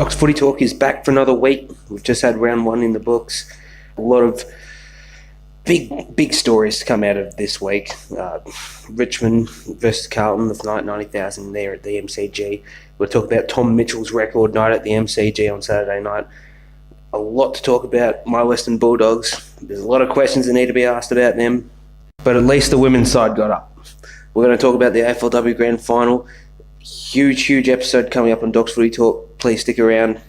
Doc's Footy Talk is back for another week. We've just had round one in the books. A lot of big stories to come out of this week. Richmond versus Carlton, the night 90,000 there at the MCG. We'll talk about Tom Mitchell's record night at the MCG on Saturday night. A lot to talk about my Western Bulldogs. There's a lot of questions that need to be asked about them, but at least the women's side got up. We're going to talk about the AFLW Grand Final. Huge episode coming up on Doc's Footy Talk. Please stick around.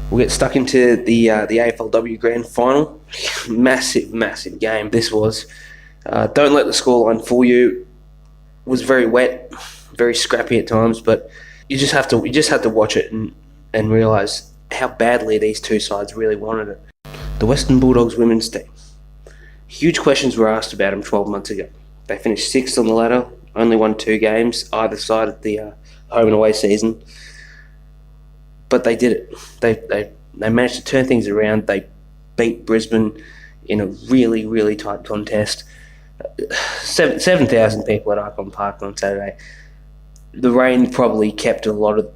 We'll get stuck into the AFLW Grand Final. Massive game this was. Don't let the scoreline fool you. It was very wet, very scrappy at times, but you just have to watch it and realise how badly these two sides really wanted it. The Western Bulldogs women's team. Huge questions were asked about them 12 months ago. They finished 6th on the ladder, only won 2 games either side of the home and away season. But they did it. They managed to turn things around. They beat Brisbane in a really tight contest. 7,000 people at Icon Park on Saturday. The rain probably kept a lot of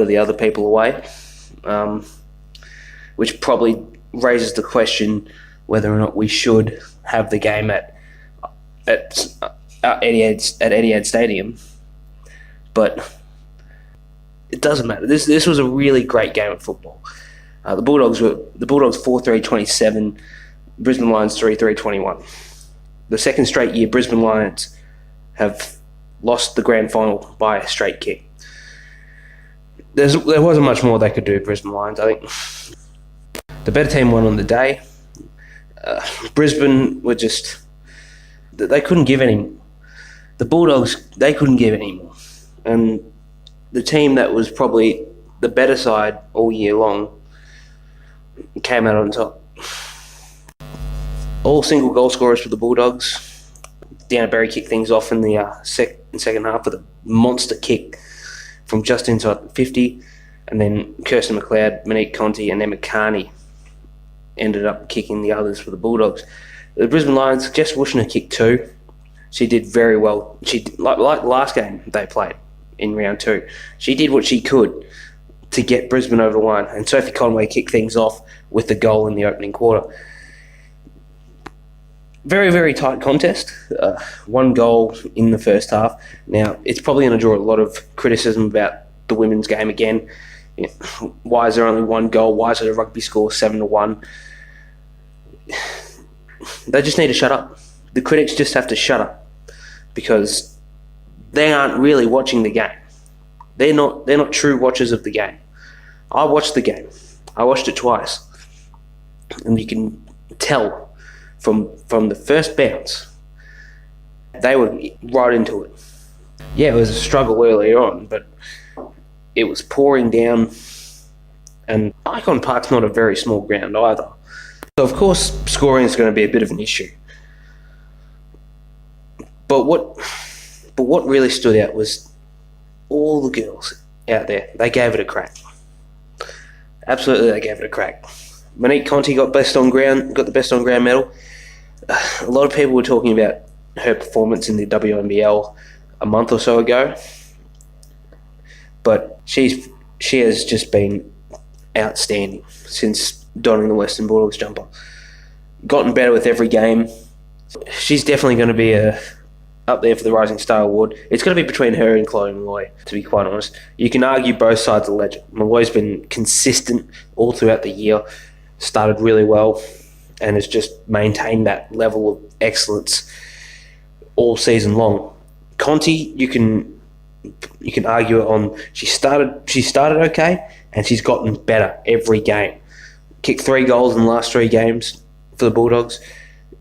the other people away, which probably raises the question whether or not we should have the game at Etihad Stadium. But it doesn't matter. This was a really great game of football. The Bulldogs 4-3-27, Brisbane Lions 3-3-21. The second straight year Brisbane Lions have lost the grand final by a straight kick. There wasn't much more they could do, Brisbane Lions. I think the better team won on the day. Brisbane were they couldn't give any more. The Bulldogs, they couldn't give any more. And the team that was probably the better side all year long came out on top. All single goal scorers for the Bulldogs. Deanna Berry kicked things off in the second half with a monster kick from just inside the 50, and then Kirsten McLeod, Monique Conti and Emma Carney ended up kicking the others for the Bulldogs. The Brisbane Lions, Jess Wushner kicked 2. She did very well. She like last game they played in round 2. She did what she could to get Brisbane over the line, and Sophie Conway kicked things off with the goal in the opening quarter. Very tight contest. 1 goal in the first half. Now, it's probably going to draw a lot of criticism about the women's game again. You know, why is there only 1 goal? Why is it a rugby score 7-1? They just need to shut up. The critics just have to shut up because they aren't really watching the game. They're not true watchers of the game. I watched the game. I watched it twice, and you can tell from the first bounce they were right into it. Yeah, it was a struggle earlier on, but it was pouring down, and Icon Park's not a very small ground either. So of course scoring is going to be a bit of an issue. But what really stood out was all the girls out there. They gave it a crack. Absolutely, they gave it a crack. Monique Conti got the best on ground medal. A lot of people were talking about her performance in the WNBL a month or so ago, but she has just been outstanding since donning the Western Bulldogs jumper. Gotten better with every game. She's definitely going to be up there for the Rising Star Award. It's going to be between her and Chloe Malloy, to be quite honest. You can argue both sides are legend. Malloy's been consistent all throughout the year, started really well, and has just maintained that level of excellence all season long. Conti, you can argue it on. She started okay, and she's gotten better every game. Kicked 3 goals in the last 3 games for the Bulldogs.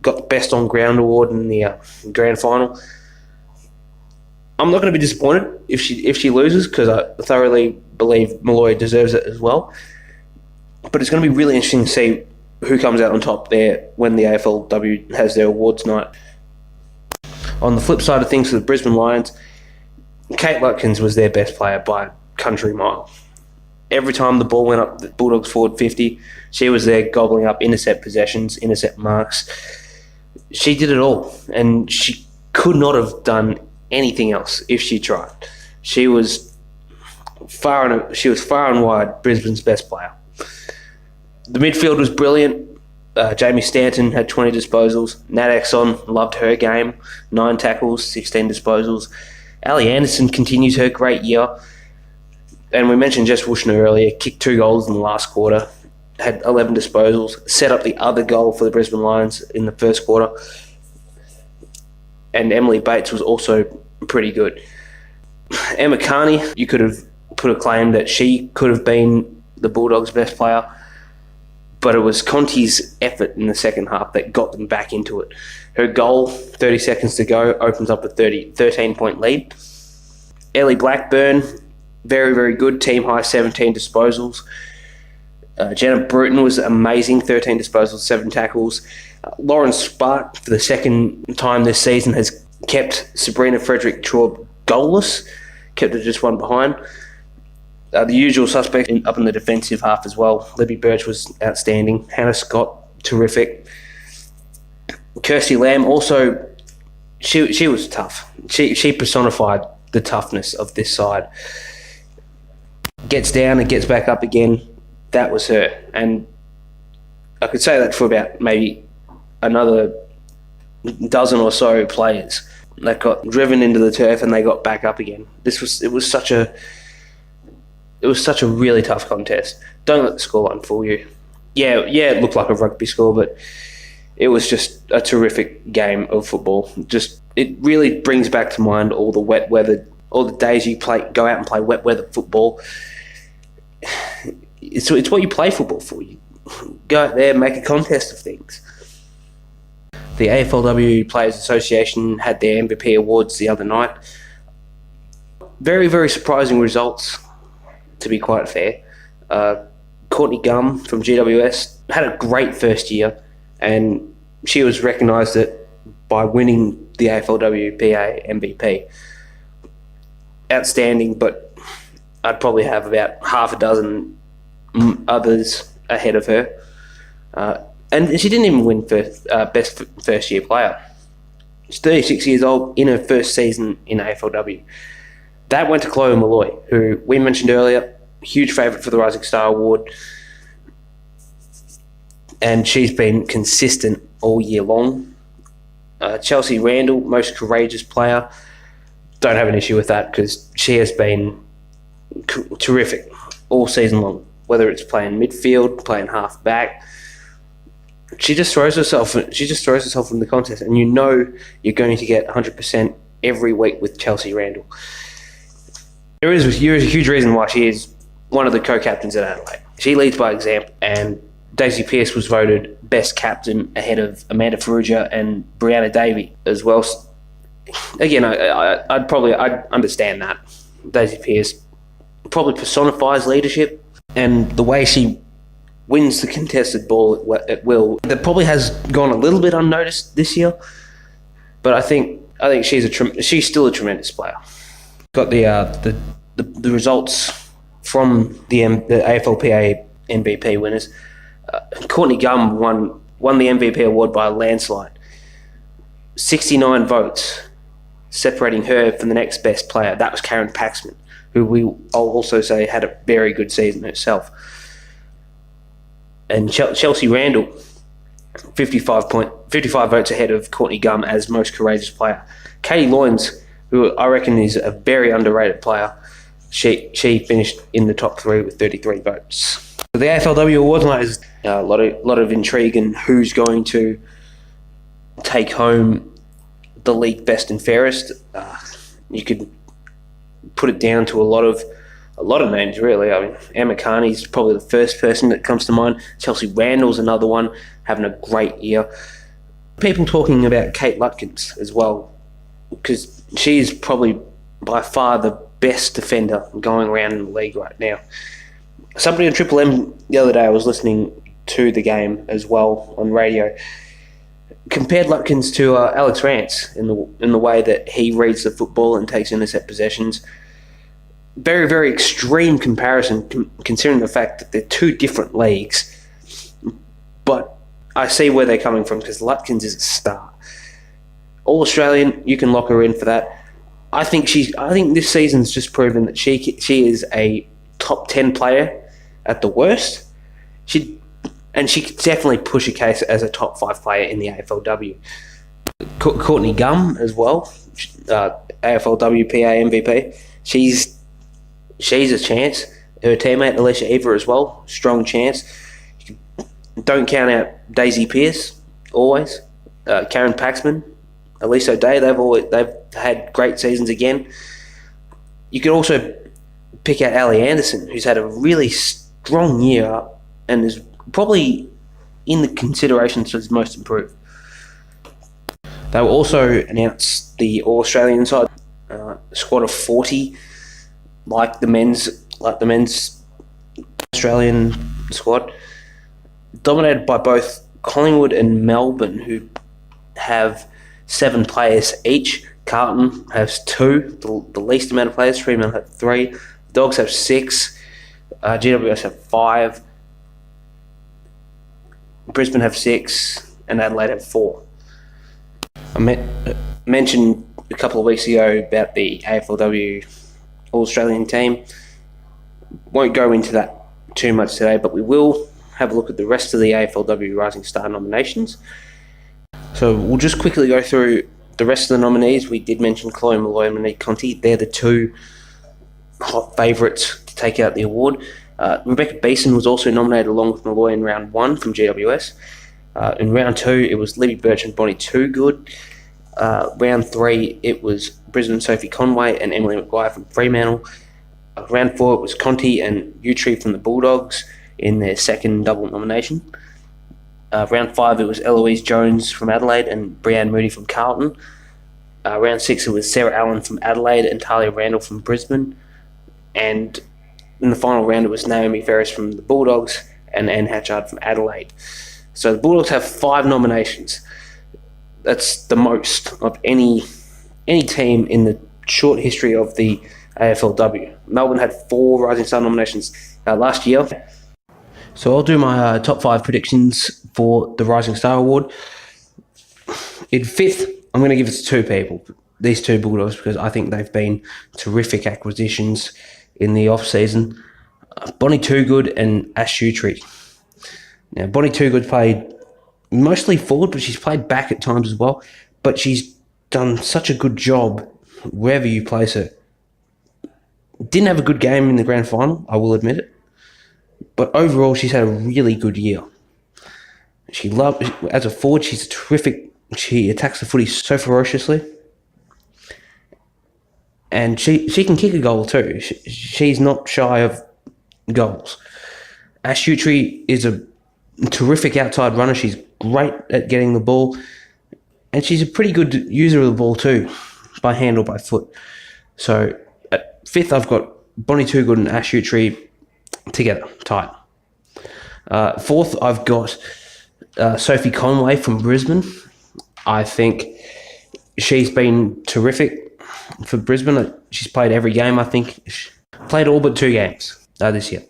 Got the best on ground award in the grand final. I'm not going to be disappointed if she loses, because I thoroughly believe Malloy deserves it as well. But it's going to be really interesting to see who comes out on top there when the AFLW has their awards night. On the flip side of things for the Brisbane Lions, Kate Lutkins was their best player by a country mile. Every time the ball went up the Bulldogs forward 50, she was there gobbling up intercept possessions, intercept marks. She did it all, and she could not have done anything else if she tried. She was She was far and wide Brisbane's best player. The midfield was brilliant. Jamie Stanton had 20 disposals. Nat Exon loved her game. 9 tackles, 16 disposals. Ali Anderson continues her great year. And we mentioned Jess Wushner earlier, kicked 2 goals in the last quarter, had 11 disposals, set up the other goal for the Brisbane Lions in the first quarter. And Emily Bates was also pretty good. Emma Carney, you could have put a claim that she could have been the Bulldogs' best player, but it was Conti's effort in the second half that got them back into it. Her goal, 30 seconds to go, opens up a 13-point lead. Ellie Blackburn, very, very good. Team high, 17 disposals. Jenna Bruton was amazing, 13 disposals, 7 tackles. Lauren Spark, for the second time this season, has kept Sabrina Frederick-Traub goalless, kept her just one behind. The usual suspects up in the defensive half as well. Libby Birch was outstanding. Hannah Scott, terrific. Kirsty Lamb also, she was tough. She personified the toughness of this side. Gets down and gets back up again. That was her. And I could say that for about maybe another dozen or so players that got driven into the turf and they got back up again. It was such a really tough contest. Don't let the scoreline fool you. Yeah, it looked like a rugby score, but it was just a terrific game of football. It really brings back to mind all the wet weather, all the days you go out and play wet weather football. It's what you play football for. You go out there and make a contest of things. The AFLW Players Association had their MVP awards the other night. Very, very surprising results, to be quite fair. Courtney Gum from GWS had a great first year, and she was recognised by winning the AFLWPA MVP. Outstanding, but I'd probably have about half a dozen others ahead of her. And she didn't even win best first-year player. She's 36 years old in her first season in AFLW. That went to Chloe Malloy, who we mentioned earlier, huge favourite for the Rising Star Award. And she's been consistent all year long. Chelsea Randall, most courageous player. Don't have an issue with that because she has been terrific all season long. Whether it's playing midfield, playing half back, she just throws herself in the contest, and you know you're going to get 100% every week with Chelsea Randall. There is a huge reason why she is one of the co-captains at Adelaide. She leads by example, and Daisy Pearce was voted best captain ahead of Amanda Ferrugia and Brianna Davey as well. Again, I'd understand that. Daisy Pearce probably personifies leadership, and the way she wins the contested ball at will, that probably has gone a little bit unnoticed this year. But I think she's still a tremendous player. Got the results from the AFLPA MVP winners. Courtney Gum won the MVP award by a landslide. 69 votes separating her from the next best player. That was Karen Paxman, who I'll also say had a very good season herself. And Chelsea Randall, 55 votes ahead of Courtney Gum as most courageous player. Katie Loynes, who I reckon is a very underrated player, she finished in the top 3 with 33 votes. So the AFLW Awards night is a lot of intrigue in who's going to take home the league best and fairest. You could put it down to a lot of names, really. I mean, Emma Carney's probably the first person that comes to mind. Chelsea Randall's another one, having a great year. People talking about Kate Lutkins as well, because she's probably by far the best defender going around in the league right now. Somebody on Triple M the other day, I was listening to the game as well on radio, compared Lutkins to Alex Rance in the way that he reads the football and takes intercept possessions. Very, very extreme comparison, considering the fact that they're two different leagues. But I see where they're coming from, because Lutkins is a star. All Australian, you can lock her in for that. I think this season's just proven that she is a top 10 player at the worst. She could definitely push a case as a top 5 player in the AFLW. Courtney Gum as well, AFLW PA MVP. She's a chance. Her teammate Alicia Eva as well, strong chance. Don't count out Daisy Pearce always. Karen Paxman, Elise O'Day. They've had great seasons again. You could also pick out Ali Anderson, who's had a really strong year and is probably in the considerations as most improved. They will also announce the All-Australian side, squad of 40, like the men's Australian squad, dominated by both Collingwood and Melbourne, who have 7 players each. Carlton has 2, the least amount of players. Fremantle have 3. The Dogs have 6. GWS have 5. Brisbane have 6, and Adelaide have 4. I mentioned a couple of weeks ago about the AFLW All-Australian team. Won't go into that too much today, but we will have a look at the rest of the AFLW Rising Star nominations. So we'll just quickly go through the rest of the nominees. We did mention Chloe Molloy and Monique Conti. They're the 2 hot favourites to take out the award. Rebecca Beeson was also nominated along with Molloy in round 1 from GWS. In round 2, it was Libby Birch and Bonnie Toogood. Round 3, it was Brisbane Sophie Conway and Emily McGuire from Fremantle. Round 4, it was Conti and Docherty from the Bulldogs in their second double nomination. Round 5, it was Eloise Jones from Adelaide and Breanne Moody from Carlton. Round 6, it was Sarah Allen from Adelaide and Talia Randall from Brisbane. And in the final round, it was Naomi Ferris from the Bulldogs and Anne Hatchard from Adelaide. So the Bulldogs have 5 nominations. That's the most of any team in the short history of the AFLW. Melbourne had 4 Rising Star nominations last year. So I'll do my top 5 predictions for the Rising Star Award. In 5th, I'm going to give it to 2 people. These 2 Bulldogs, because I think they've been terrific acquisitions in the off-season. Bonnie Toogood and Ash Docherty. Now, Bonnie Toogood's played mostly forward, but she's played back at times as well. But she's done such a good job wherever you place her. Didn't have a good game in the grand final, I will admit it. But overall, she's had a really good year. As a forward, she's terrific. She attacks the footy so ferociously. And she can kick a goal too. She's not shy of goals. Ash Docherty is a terrific outside runner. She's great at getting the ball. And she's a pretty good user of the ball too, by hand or by foot. So at 5th, I've got Bonnie Toogood and Ash Docherty together, tight. 4th, I've got Sophie Conway from Brisbane. I think she's been terrific for Brisbane. She's played every game, I think. She played all but 2 games this year.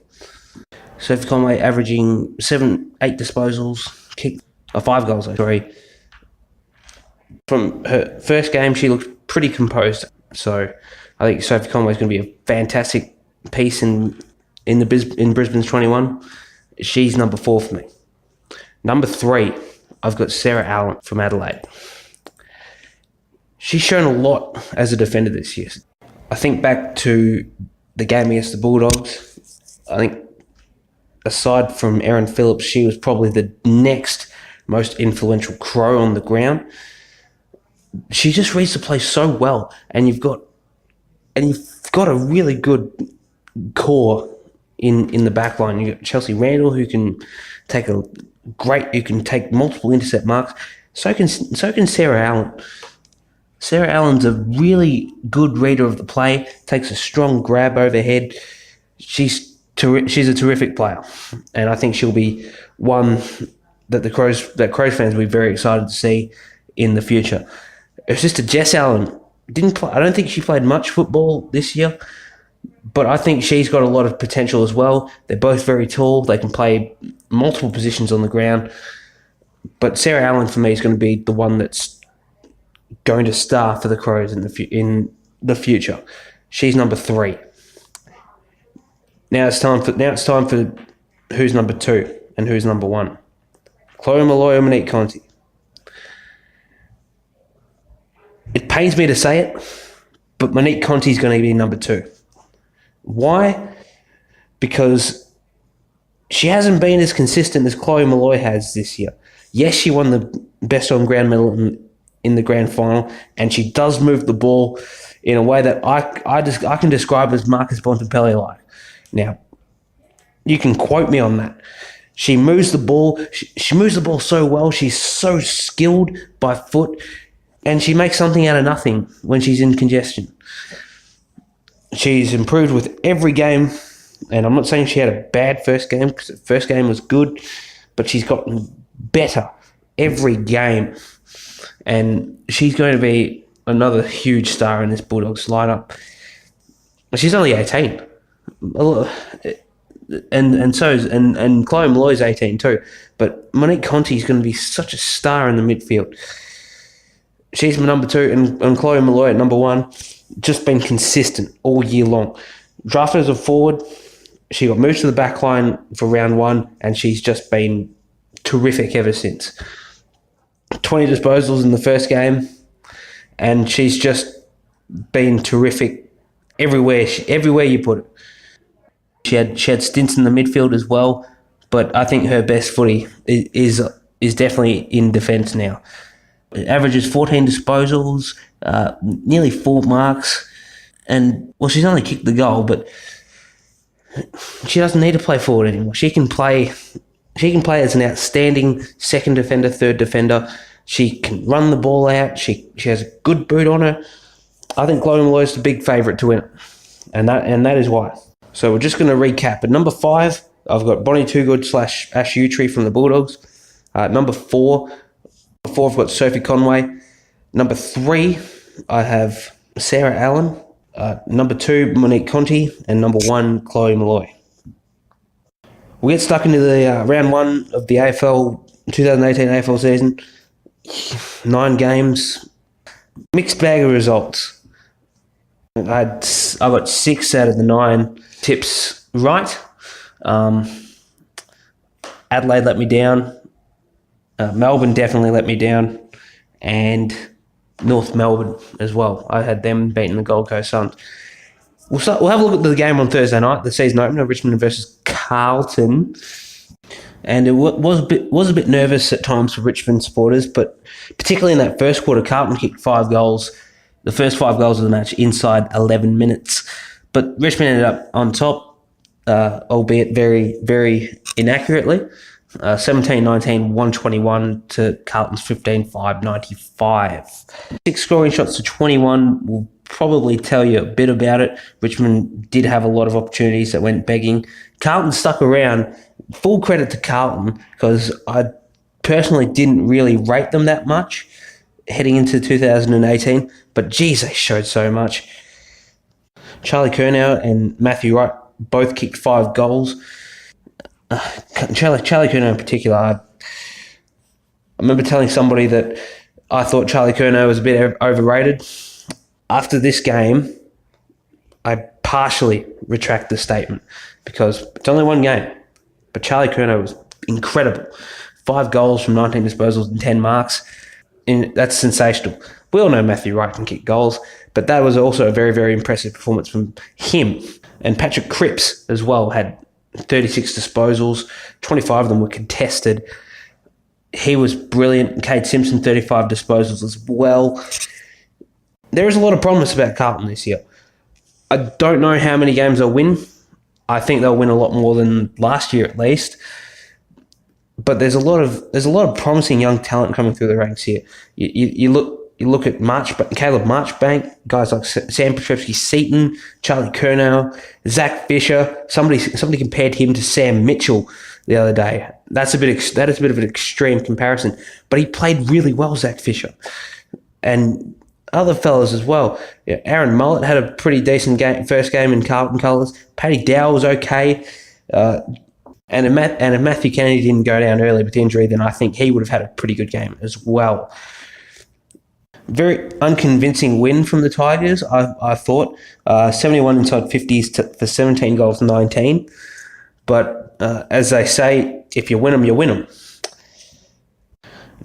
Sophie Conway averaging 8 disposals, kicked 5 goals, sorry. From her first game, she looked pretty composed. So I think Sophie Conway is going to be a fantastic piece in Brisbane's 21. She's number 4 for me. Number 3, I've got Sarah Allen from Adelaide. She's shown a lot as a defender this year. I think back to the game against the Bulldogs. I think aside from Erin Phillips, she was probably the next most influential Crow on the ground. She just reads the play so well, and you've got a really good core in the back line. You've got Chelsea Randall, who can take multiple intercept marks. So can Sarah Allen. Sarah Allen's a really good reader of the play, takes a strong grab overhead. She's a terrific player, and I think she'll be one that Crows fans will be very excited to see in the future. Her sister Jess Allen didn't play. I don't think she played much football this year, but I think she's got a lot of potential as well. They're both very tall. They can play multiple positions on the ground. But Sarah Allen, for me, is going to be the one that's going to star for the Crows in the future. She's number 3. Now it's time for who's number 2 and who's number 1. Chloe Molloy or Monique Conti. It pains me to say it, but Monique Conti is going to be number 2. Why? Because she hasn't been as consistent as Chloe Molloy has this year. Yes, she won the best on ground medal in the grand final, and she does move the ball in a way that I can describe as Marcus Bontempelli-like. Now, you can quote me on that. She moves the ball. She moves the ball so well. She's so skilled by foot, and she makes something out of nothing when she's in congestion. She's improved with every game, and I'm not saying she had a bad first game, because the first game was good, but she's gotten better every game, and she's going to be another huge star in this Bulldogs lineup. She's only 18, and Chloe Molloy's 18 too. But Monique Conti is going to be such a star in the midfield. She's my number 2, and Chloe Molloy at number 1. Just been consistent all year long. Drafted as a forward, she got moved to the back line for round 1, and she's just been terrific ever since. 20 disposals in the first game, and she's just been terrific everywhere you put it. She had stints in the midfield as well, but I think her best footy is definitely in defence now. It averages 14 disposals, nearly 4 marks, and well, she's only kicked the goal, but she doesn't need to play forward anymore. She can play as an outstanding second defender, third defender. She can run the ball out. She has a good boot on her. I think Chloe Molloy is the big favourite to win it, and that is why. So we're just going to recap. At number 5, I've got Bonnie Toogood / Ash Utri from the Bulldogs. Number 4, I've got Sophie Conway. Number 3, I have Sarah Allen. Number 2, Monique Conti. And number 1, Chloe Molloy. We'll get stuck into the round 1 of the AFL 2018 AFL season. 9 games. Mixed bag of results. I got 6 out of the 9 tips right. Adelaide let me down. Melbourne definitely let me down. And North Melbourne as well. I had them beating the Gold Coast Suns. We'll have a look at the game on Thursday night, the season opener, Richmond versus Carlton. And it was a bit nervous at times for Richmond supporters, but particularly in that first quarter, Carlton kicked 5 goals, the first 5 goals of the match inside 11 minutes. But Richmond ended up on top, albeit very, very inaccurately. 17-19, 121 to Carlton's 15-5, 95. 6 scoring shots to 21 will probably tell you a bit about it. Richmond did have a lot of opportunities that went begging. Carlton stuck around. Full credit to Carlton, because I personally didn't really rate them that much heading into 2018, but geez, they showed so much. Charlie Curnow and Matthew Wright both kicked 5 goals. Charlie Curnow in particular, I remember telling somebody that I thought Charlie Curnow was a bit overrated. After this game, I partially retract the statement, because it's only 1 game, but Charlie Curnow was incredible. 5 goals from 19 disposals and 10 marks. And that's sensational. We all know Matthew Wright can kick goals, but that was also a very, very impressive performance from him. And Patrick Cripps as well had 36 disposals. 25 of them were contested. He was brilliant. Cade Simpson, 35 disposals as well. There is a lot of promise about Carlton this year. I don't know how many games they'll win. I think they'll win a lot more than last year at least. But there's a lot of promising young talent coming through the ranks here. You look at Caleb Marchbank, guys like Sam Petrevski-Seton, Charlie Curnow, Zach Fisher. Somebody compared him to Sam Mitchell the other day. That is a bit of an extreme comparison, but he played really well, Zach Fisher, and other fellas as well. Yeah, Aaron Mullett had a pretty decent first game in Carlton colours. Paddy Dow was okay. And if Matthew Kennedy didn't go down early with injury, then I think he would have had a pretty good game as well. Very unconvincing win from the Tigers, I thought. 71 inside 50s for 17 goals, 19. But as they say, if you win them, you win them.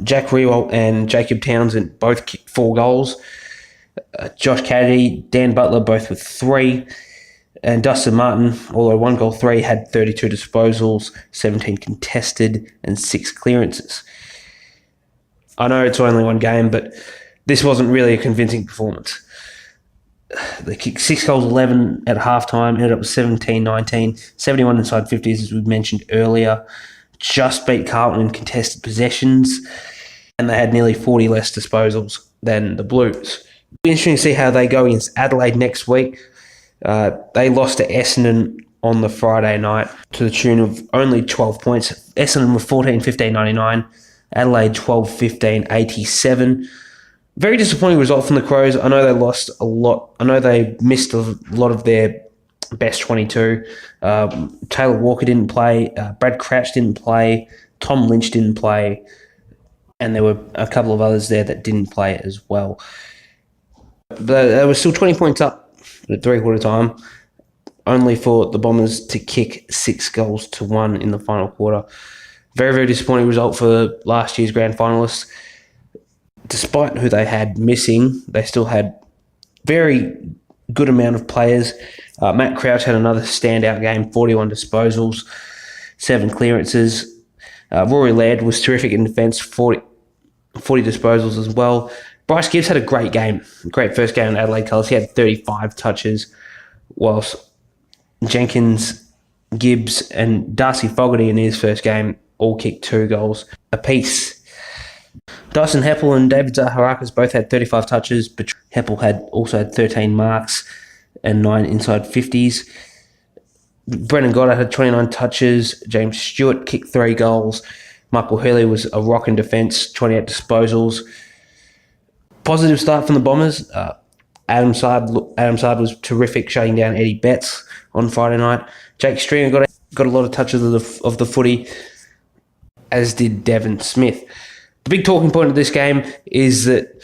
Jack Riewoldt and Jacob Townsend both kicked 4 goals. Josh Caddy, Dan Butler both with 3. And Dustin Martin, although 1 goal 3, had 32 disposals, 17 contested, and 6 clearances. I know it's only one game, but this wasn't really a convincing performance. They kicked 6 goals, 11 at halftime, ended up with 17-19, 71 inside 50s, as we mentioned earlier. Just beat Carlton in contested possessions, and they had nearly 40 less disposals than the Blues. It'll be interesting to see how they go against Adelaide next week. They lost to Essendon on the Friday night to the tune of only 12 points. Essendon were 14-15-99, Adelaide 12-15-87. Very disappointing result from the Crows. I know they lost a lot. I know they missed a lot of their best 22. Taylor Walker didn't play. Brad Crouch didn't play. Tom Lynch didn't play. And there were a couple of others there that didn't play as well. But they were still 20 points up at 3/4 time, only for the Bombers to kick 6 goals to 1 in the final quarter. Very, very disappointing result for last year's grand finalists. Despite who they had missing, they still had very good amount of players. Matt Crouch had another standout game, 41 disposals, 7 clearances. Rory Laird was terrific in defence, 40 disposals as well. Bryce Gibbs had a great game, great first game in Adelaide colours. He had 35 touches, whilst Jenkins, Gibbs and Darcy Fogarty in his first game all kicked 2 goals apiece. Dyson Heppel and David Zaharakis both had 35 touches, but Heppel also had 13 marks and 9 inside 50s. Brendan Goddard had 29 touches. James Stewart kicked 3 goals. Michael Hurley was a rock in defence, 28 disposals. Positive start from the Bombers. Adam Sard was terrific, shutting down Eddie Betts on Friday night. Jake Stringer got a lot of touches of the footy, as did Devon Smith. The big talking point of this game is that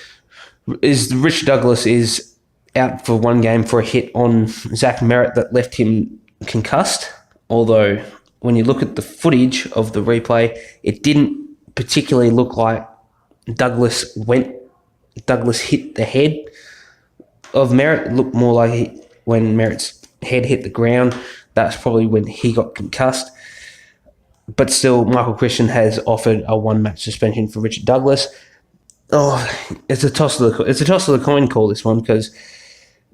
Richard Douglas is out for 1 game for a hit on Zach Merritt that left him concussed. Although when you look at the footage of the replay, it didn't particularly look like Douglas hit the head of Merritt. It looked more like when Merritt's head hit the ground, that's probably when he got concussed. But still, Michael Christian has offered a 1-match suspension for Richard Douglas. It's a toss of the coin call, this one, because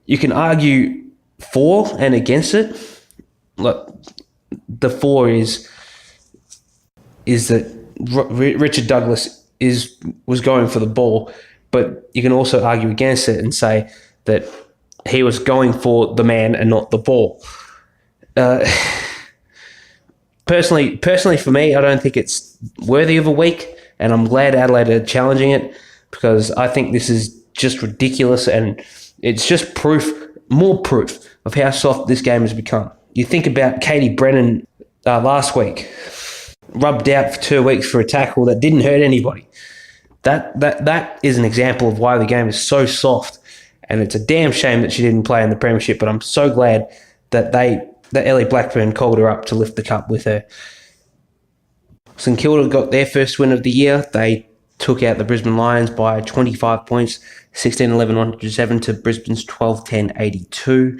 you can argue for and against it. Look, the for is that Richard Douglas was going for the ball, but you can also argue against it and say that he was going for the man and not the ball. Personally, for me, I don't think it's worthy of a week, and I'm glad Adelaide are challenging it because I think this is just ridiculous, and it's just more proof of how soft this game has become. You think about Katie Brennan last week, rubbed out for 2 weeks for a tackle that didn't hurt anybody. That is an example of why the game is so soft, and it's a damn shame that she didn't play in the premiership, but I'm so glad that Ellie Blackburn called her up to lift the cup with her. St Kilda got their first win of the year. They took out the Brisbane Lions by 25 points, 16-11-107 to Brisbane's 12-10-82.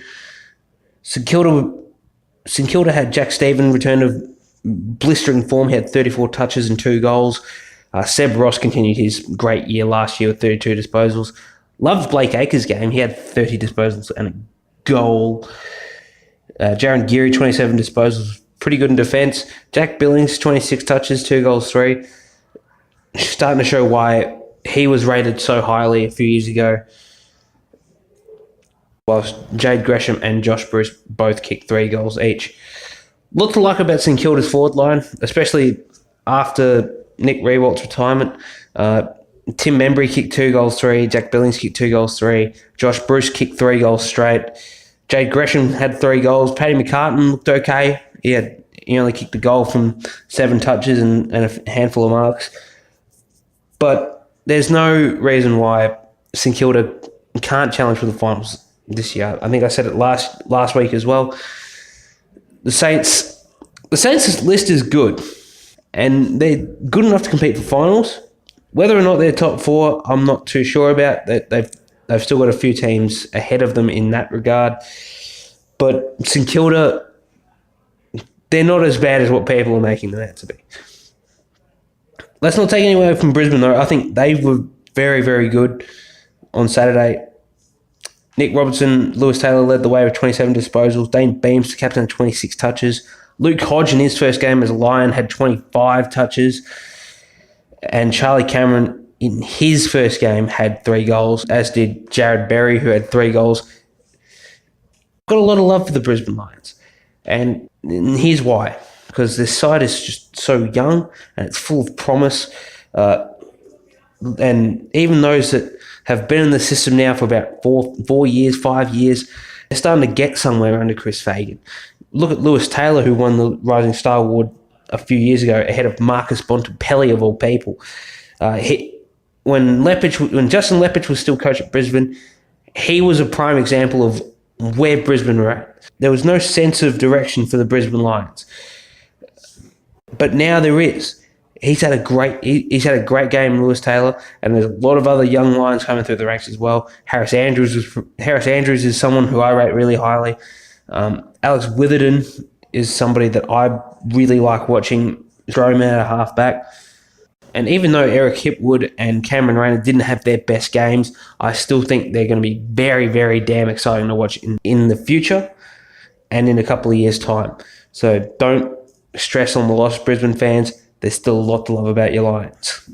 St Kilda had Jack Stephen return of blistering form. He had 34 touches and 2 goals. Seb Ross continued his great year last year with 32 disposals. Loved Blake Acres' game. He had 30 disposals and a goal. Jaron Geary, 27 disposals, pretty good in defence. Jack Billings, 26 touches, 2 goals, 3. Starting to show why he was rated so highly a few years ago. Whilst Jade Gresham and Josh Bruce both kicked 3 goals each. Lots to like about St Kilda's forward line, especially after Nick Riewoldt's retirement. Tim Membry kicked 2 goals, 3. Jack Billings kicked 2 goals, 3. Josh Bruce kicked 3 goals straight. Jade Gresham had 3 goals. Paddy McCartan looked okay. He only kicked a goal from 7 touches and a handful of marks. But there's no reason why St Kilda can't challenge for the finals this year. I think I said it last week as well. The Saints' list is good, and they're good enough to compete for finals. Whether or not they're top four, I'm not too sure about. They've still got a few teams ahead of them in that regard. But St Kilda, they're not as bad as what people are making them out to be. Let's not take any away from Brisbane, though. I think they were very, very good on Saturday. Nick Robertson, Lewis Taylor led the way with 27 disposals. Dane Beams, the captain, had 26 touches. Luke Hodge, in his first game as a Lion, had 25 touches. And Charlie Cameron, in his first game, had 3 goals, as did Jared Berry, who had 3 goals. Got a lot of love for the Brisbane Lions. And here's why. Because this side is just so young and it's full of promise. And even those that have been in the system now for about 5 years, they're starting to get somewhere under Chris Fagan. Look at Lewis Taylor, who won the Rising Star Award a few years ago ahead of Marcus Bontempelli, of all people. When Justin Lepage was still coach at Brisbane, he was a prime example of where Brisbane were at. There was no sense of direction for the Brisbane Lions. But now there is. He's had a great game, Lewis Taylor, and there's a lot of other young Lions coming through the ranks as well. Harris Andrews is someone who I rate really highly. Alex Witherden is somebody that I really like watching, throw him out of halfback. And even though Eric Hipwood and Cameron Rayner didn't have their best games, I still think they're going to be very, very damn exciting to watch in the future and in a couple of years' time. So don't stress on the loss, Brisbane fans. There's still a lot to love about your Lions.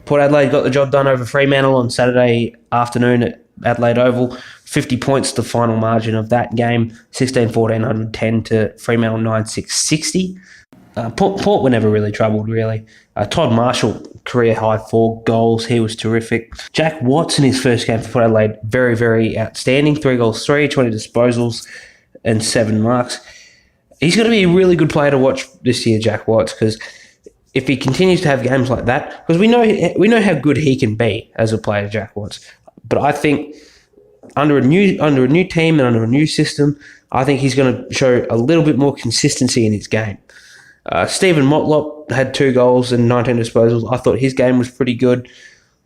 Port Adelaide got the job done over Fremantle on Saturday afternoon at Adelaide Oval. 50 points, the final margin of that game. 16-14, 110 to Fremantle 9-6-60. Port were never really troubled, really. Todd Marshall, career high 4 goals. He was terrific. Jack Watts in his first game for Port Adelaide, very, very outstanding. 3 goals, 20 disposals and 7 marks. He's going to be a really good player to watch this year, Jack Watts, because if he continues to have games like that, because we know how good he can be as a player, Jack Watts. But I think under a new team and under a new system, I think he's going to show a little bit more consistency in his game. Stephen Motlop had 2 goals and 19 disposals. I thought his game was pretty good.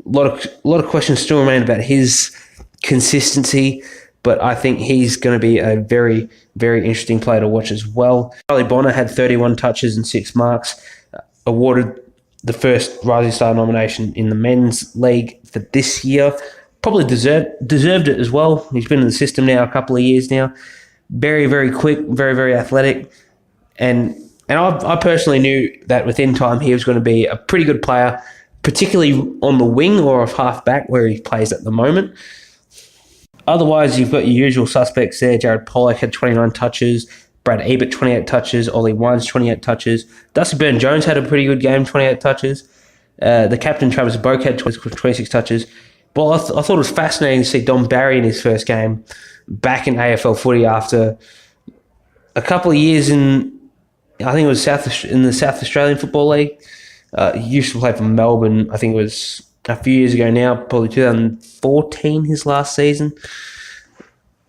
A lot of questions still remain about his consistency, but I think he's going to be a very, very interesting player to watch as well. Charlie Bonner had 31 touches and 6 marks, awarded the first Rising Star nomination in the men's league for this year. Probably deserved it as well. He's been in the system now a couple of years now. Very, very quick, very, very athletic. And I personally knew that within time he was going to be a pretty good player, particularly on the wing or off half-back where he plays at the moment. Otherwise, you've got your usual suspects there. Jared Pollock had 29 touches. Brad Ebert, 28 touches. Ollie Wines, 28 touches. Dusty Burn-Jones had a pretty good game, 28 touches. The captain, Travis Boak, had 26 touches. Well, I thought it was fascinating to see Don Barry in his first game back in AFL footy after a couple of years in, I think it was in the South Australian Football League. He used to play for Melbourne, I think it was a few years ago now, probably 2014, his last season.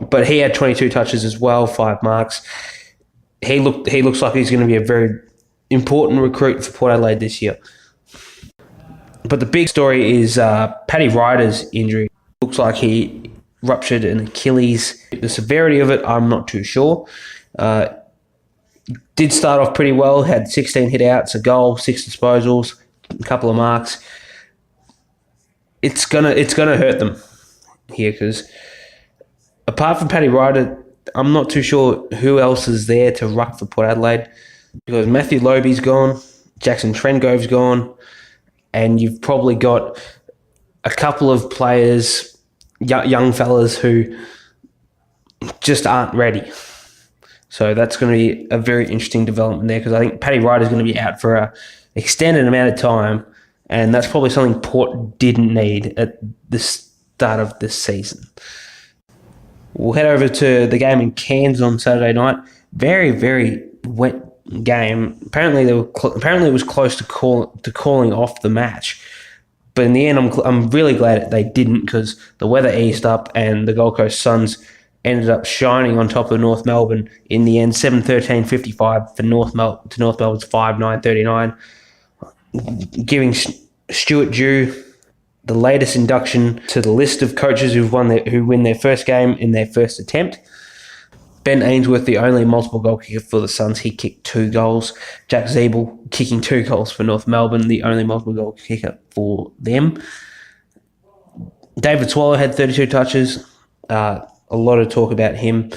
But he had 22 touches as well, 5 marks. He looks like he's going to be a very important recruit for Port Adelaide this year. But the big story is Paddy Ryder's injury. Looks like he ruptured an Achilles. The severity of it, I'm not too sure. Did start off pretty well, had 16 hit-outs, a goal, 6 disposals, a couple of marks. It's gonna hurt them here because apart from Paddy Ryder, I'm not too sure who else is there to ruck for Port Adelaide because Matthew Loby's gone, Jackson Trengove's gone, and you've probably got a couple of players, young fellas who just aren't ready. So that's going to be a very interesting development there because I think Paddy Ryder's going to be out for an extended amount of time, and that's probably something Port didn't need at the start of this season. We'll head over to the game in Cairns on Saturday night. Very, very wet game. Apparently, it was close to calling off the match, But in the end, I'm really glad they didn't, because the weather eased up and the Gold Coast Suns ended up shining on top of North Melbourne in the end, 7-13-55 for North Melbourne's 5-9-39, giving Stuart Dew the latest induction to the list of coaches who win their first game in their first attempt. Ben Ainsworth, the only multiple goal kicker for the Suns, he kicked 2 goals. Jack Zeeble kicking 2 goals for North Melbourne, the only multiple goal kicker for them. David Swallow had 32 touches. A lot of talk about him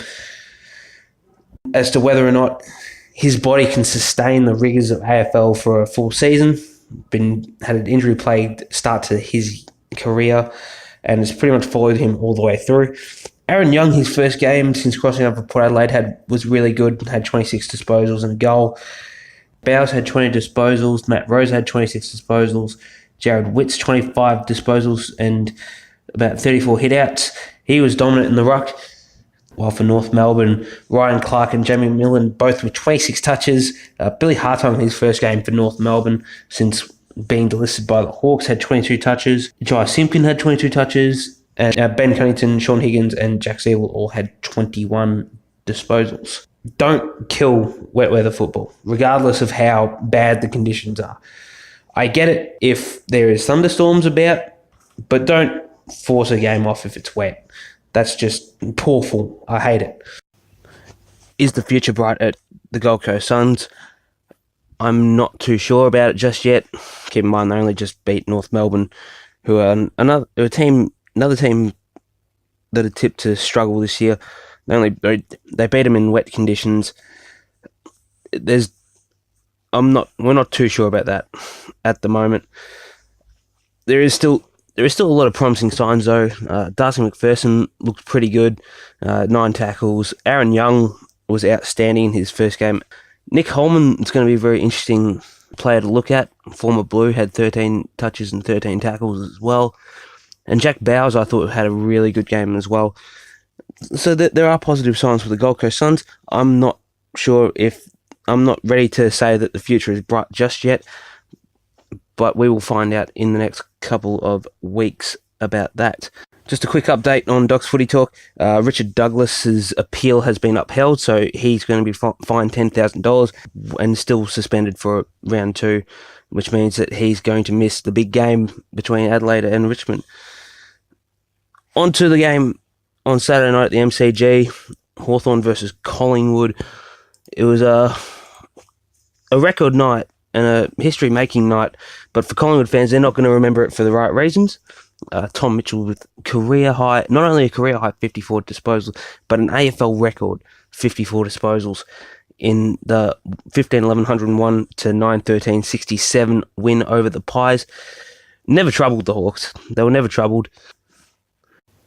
as to whether or not his body can sustain the rigours of AFL for a full season. Had an injury-plagued start to his career and has pretty much followed him all the way through. Aaron Young, his first game since crossing over Port Adelaide, was really good, had 26 disposals and a goal. Bowes had 20 disposals, Matt Rose had 26 disposals, Jared Witts 25 disposals and about 34 hit-outs. He was dominant in the ruck, while for North Melbourne, Ryan Clark and Jamie Millen both with 26 touches. Billy Hartung, his first game for North Melbourne since being delisted by the Hawks, had 22 touches. Jai Simpkin had 22 touches. And Ben Cunnington, Sean Higgins, and Jack Zeeble all had 21 disposals. Don't kill wet weather football, regardless of how bad the conditions are. I get it if there is thunderstorms about, but don't force a game off if it's wet. That's just awful. I hate it. Is the future bright at the Gold Coast Suns? I'm not too sure about it just yet. Keep in mind they only just beat North Melbourne, who are another team that are tipped to struggle this year. They beat them in wet conditions. We're not too sure about that at the moment. There is still a lot of promising signs though. Darcy McPherson looks pretty good, 9 tackles. Aaron Young was outstanding in his first game. Nick Holman is going to be a very interesting player to look at. Former Blue, had 13 touches and 13 tackles as well. And Jack Bowes, I thought, had a really good game as well. So there are positive signs for the Gold Coast Suns. I'm not ready to say that the future is bright just yet, but we will find out in the next couple of weeks about that. Just a quick update on Doc's Footy Talk. Richard Douglas's appeal has been upheld, so he's going to be fined $10,000 and still suspended for round 2, which means that he's going to miss the big game between Adelaide and Richmond. On to the game on Saturday night at the MCG, Hawthorn versus Collingwood. It was a record night and a history-making night, but for Collingwood fans, they're not going to remember it for the right reasons. Tom Mitchell with not only a career-high 54 disposals, but an AFL record 54 disposals in the 15-11-101 to 9-13-67 win over the Pies. Never troubled the Hawks. They were never troubled.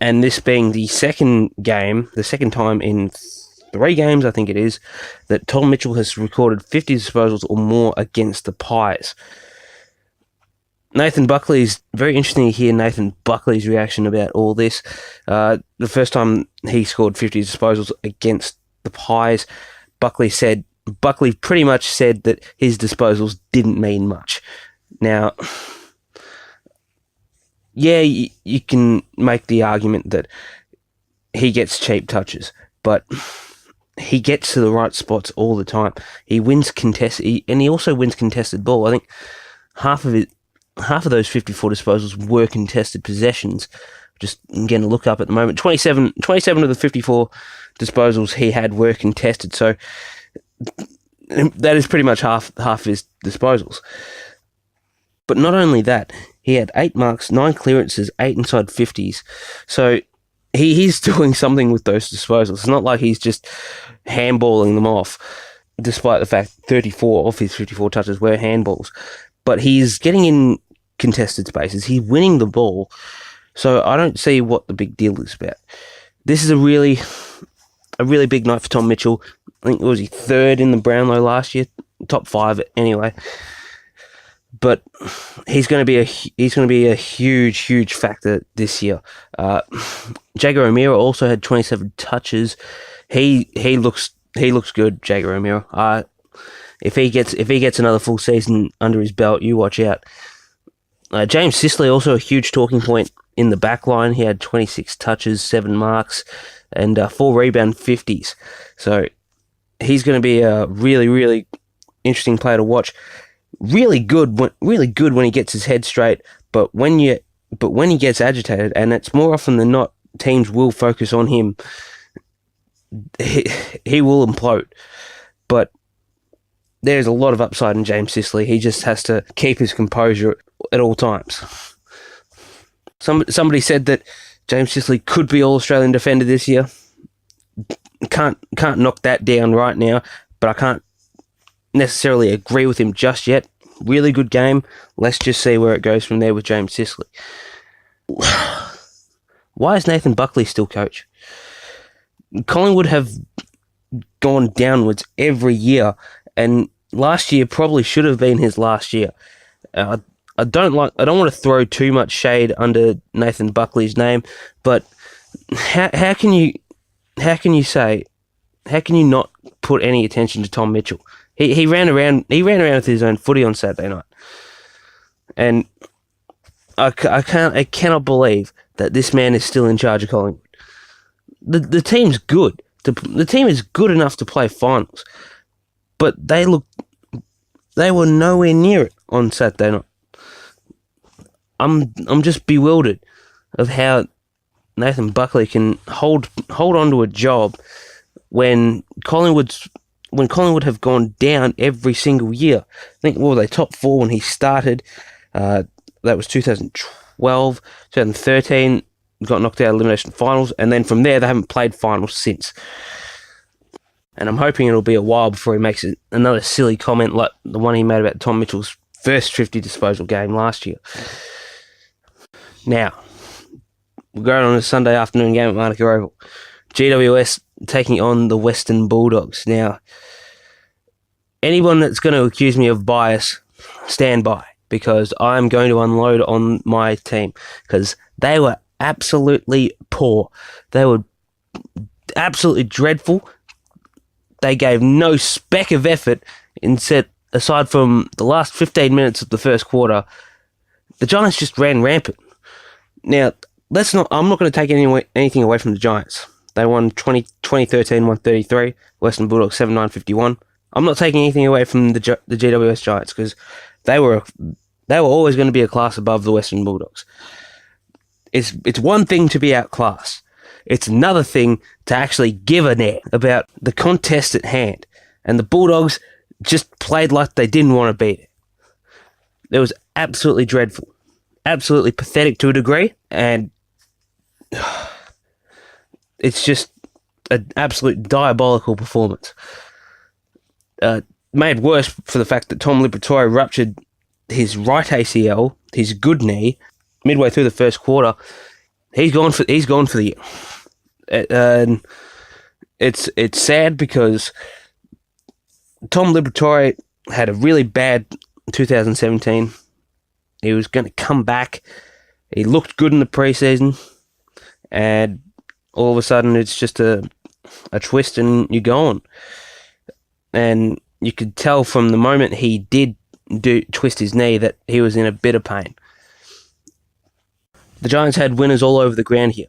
And this being the second time in 3 games, I think it is, that Tom Mitchell has recorded 50 disposals or more against the Pies. Nathan Buckley's very interesting to hear Nathan Buckley's reaction about all this. The first time he scored 50 disposals against the Pies, Buckley pretty much said that his disposals didn't mean much. Now, yeah, you can make the argument that he gets cheap touches, but he gets to the right spots all the time. He wins and he also wins contested ball. I think half of those 54 disposals were contested possessions. Just getting a look up at the moment. 27 of the 54 disposals he had were contested, so that is pretty much half his disposals. But not only that, he had 8 marks, 9 clearances, 8 inside 50s. So he's doing something with those disposals. It's not like he's just handballing them off, despite the fact 34 of his 54 touches were handballs. But he's getting in contested spaces. He's winning the ball. So I don't see what the big deal is about. This is a really big night for Tom Mitchell. I think was he 3rd in the Brownlow last year, top 5 anyway. But he's going to be a huge factor this year. Jager O'Meara also had 27 touches. He looks good, Jager O'Meara. If he gets another full season under his belt, you watch out. James Sicily, also a huge talking point in the back line. He had 26 touches, 7 marks, and 4 rebound 50s. So he's going to be a really, really interesting player to watch. Really good when he gets his head straight, but when he gets agitated, and it's more often than not, teams will focus on him. He will implode. But there's a lot of upside in James Sicily. He just has to keep his composure at all times. Somebody said that James Sicily could be All-Australian defender this year. Can't knock that down right now, but I can't necessarily agree with him just yet. Really good game. Let's just see where it goes from there with James Sicily. Why is Nathan Buckley still coach? Collingwood have gone downwards every year, and last year probably should have been his last year. I don't want to throw too much shade under Nathan Buckley's name, but how can you not put any attention to Tom Mitchell? He ran around with his own footy on Saturday night, and I cannot believe that this man is still in charge of Collingwood. The team's good. The team is good enough to play finals, but they were nowhere near it on Saturday night. I'm just bewildered of how Nathan Buckley can hold on to a job when Collingwood have gone down every single year. I think, what were they, top 4 when he started? That was 2012, 2013, got knocked out of elimination finals, and then from there they haven't played finals since. And I'm hoping it'll be a while before he makes another silly comment like the one he made about Tom Mitchell's first 50 disposal game last year. Now, we're going on a Sunday afternoon game at Manuka Oval. GWS taking on the Western Bulldogs. Now, anyone that's going to accuse me of bias, stand by, because I'm going to unload on my team, because they were absolutely poor. They were absolutely dreadful. They gave no speck of effort, aside from the last 15 minutes of the first quarter. The Giants just ran rampant. Now, I'm not going to take anything away from the Giants. They won 2013, 133. Western Bulldogs 7-9-51. I'm not taking anything away from the GWS Giants, because they were always going to be a class above the Western Bulldogs. It's one thing to be outclassed. It's another thing to actually give a net about the contest at hand. And the Bulldogs just played like they didn't want to beat it. It was absolutely dreadful. Absolutely pathetic to a degree. And it's just an absolute diabolical performance. Made worse for the fact that Tom Liberatore ruptured his right ACL, his good knee, midway through the first quarter. He's gone for the year. And it's sad because Tom Liberatore had a really bad 2017. He was going to come back. He looked good in the preseason, and all of a sudden it's just a twist and you're gone. And you could tell from the moment he did twist his knee that he was in a bit of pain. The Giants had winners all over the ground here.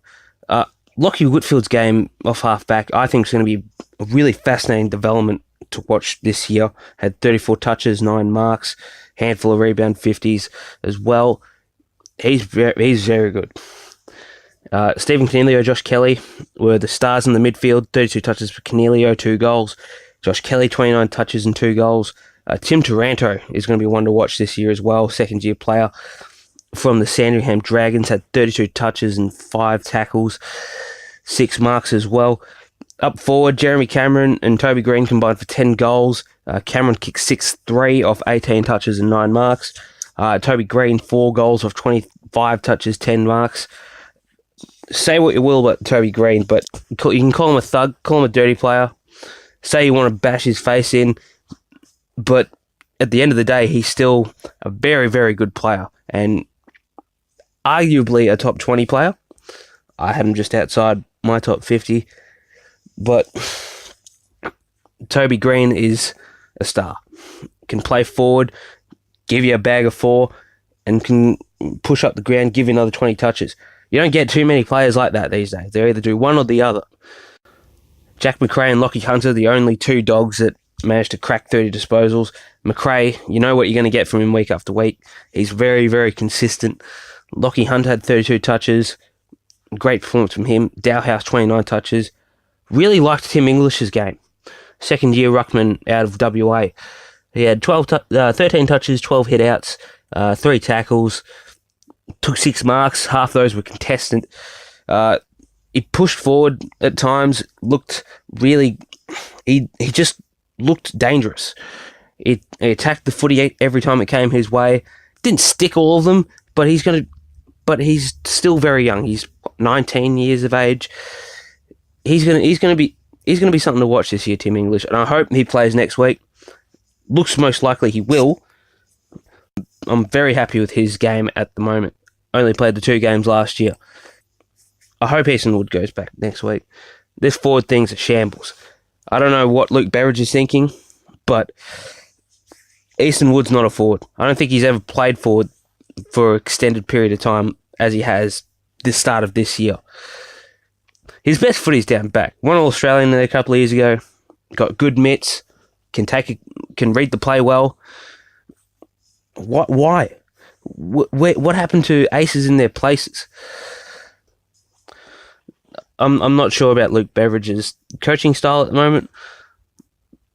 Lockie Whitfield's game off half-back, I think, is going to be a really fascinating development to watch this year. Had 34 touches, 9 marks, handful of rebound 50s as well. He's very good. Stephen Canelio, Josh Kelly were the stars in the midfield. 32 touches for Canelio, 2 goals. Josh Kelly, 29 touches and 2 goals. Tim Taranto is going to be one to watch this year as well, second-year player from the Sandringham Dragons, had 32 touches and 5 tackles, 6 marks as well. Up forward, Jeremy Cameron and Toby Green combined for 10 goals. Cameron kicked 6-3 off 18 touches and 9 marks. Toby Green, 4 goals off 25 touches, 10 marks. Say what you will about Toby Green, but you can call him a thug, call him a dirty player, say you want to bash his face in, but at the end of the day, he's still a very, very good player, and arguably a top 20 player. I had him just outside my top 50, but Toby Green is a star. Can play forward, give you a bag of 4, and can push up the ground, give you another 20 touches. You don't get too many players like that these days. They either do one or the other. Jack Macrae and Lachie Hunter, the only two dogs that managed to crack 30 disposals. Macrae, you know what you're going to get from him week after week. He's very, very consistent. Lachie Hunter had 32 touches. Great performance from him. Dowhouse, 29 touches. Really liked Tim English's game. Second-year ruckman out of WA. He had 13 touches, 12 hit-outs, 3 tackles, took 6 marks. Half those were contested. He pushed forward at times, looked really... He just looked dangerous. He attacked the footy every time it came his way. Didn't stick all of them, but he's still very young. He's 19 years of age. He's gonna be something to watch this year, Tim English, and I hope he plays next week. Looks most likely he will. I'm very happy with his game at the moment. Only played the 2 games last year. I hope Easton Wood goes back next week. This forward thing's a shambles. I don't know what Luke Beveridge is thinking, but Easton Wood's not a forward. I don't think he's ever played forward for an extended period of time as he has the start of this year. His best footy's down back. Won All-Australian there a couple of years ago. Got good mitts. Can read the play well. Why? What happened to aces in their places? I'm not sure about Luke Beveridge's coaching style at the moment,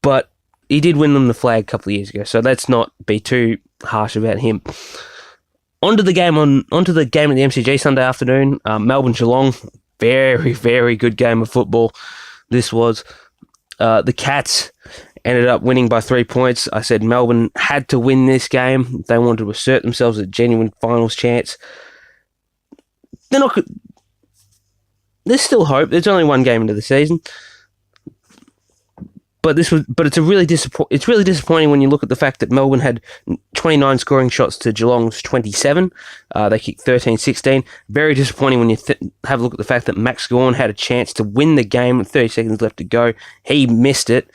but he did win them the flag a couple of years ago, so let's not be too harsh about him. Onto the game at the MCG Sunday afternoon. Melbourne Geelong, very, very good game of football. This was the Cats ended up winning by 3 points. I said Melbourne had to win this game. They wanted to assert themselves a genuine finals chance. There's still hope. There's only one game into the season. But it's really disappointing when you look at the fact that Melbourne had 29 scoring shots to Geelong's 27. They kicked 13-16. Very disappointing when you have a look at the fact that Max Gawn had a chance to win the game with 30 seconds left to go. He missed it.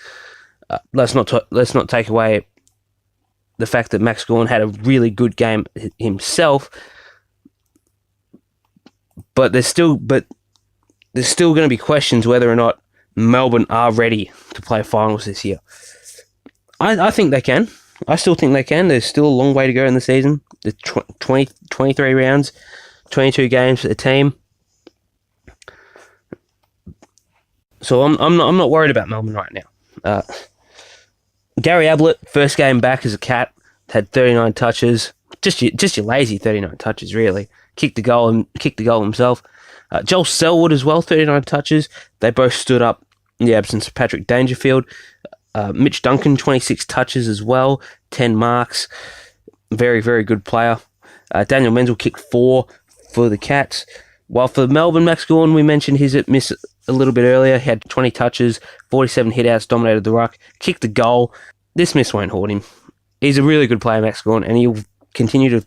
Let's not take away the fact that Max Gawn had a really good game himself. But there's still going to be questions whether or not Melbourne are ready to play finals this year. I think they can. I still think they can. There's still a long way to go in the season. There's 23 rounds, 22 games for the team. So I'm not worried about Melbourne right now. Gary Ablett, first game back as a Cat, had 39 touches. Just your lazy 39 touches, really. Kicked the goal himself. Joel Selwood as well, 39 touches. They both stood up in the absence of Patrick Dangerfield. Mitch Duncan, 26 touches as well, 10 marks. Very, very good player. Daniel Menzel kicked 4 for the Cats. While for Melbourne, Max Gawn, we mentioned his miss a little bit earlier. He had 20 touches, 47 hit-outs, dominated the ruck, kicked the goal. This miss won't haunt him. He's a really good player, Max Gawn, and he'll continue to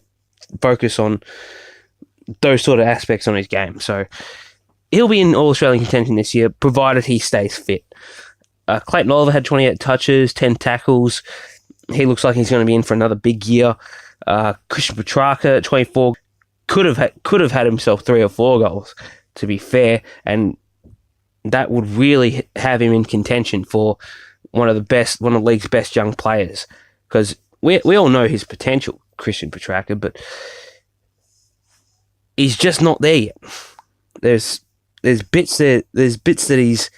focus on those sort of aspects on his game. So he'll be in All-Australian contention this year, provided he stays fit. Clayton Oliver had 28 touches, 10 tackles. He looks like he's going to be in for another big year. Christian Petrarca at 24 could have had himself 3 or 4 goals, to be fair, and that would really have him in contention for one of the league's best young players, because we all know his potential, Christian Petrarca, but he's just not there yet. There's bits that he's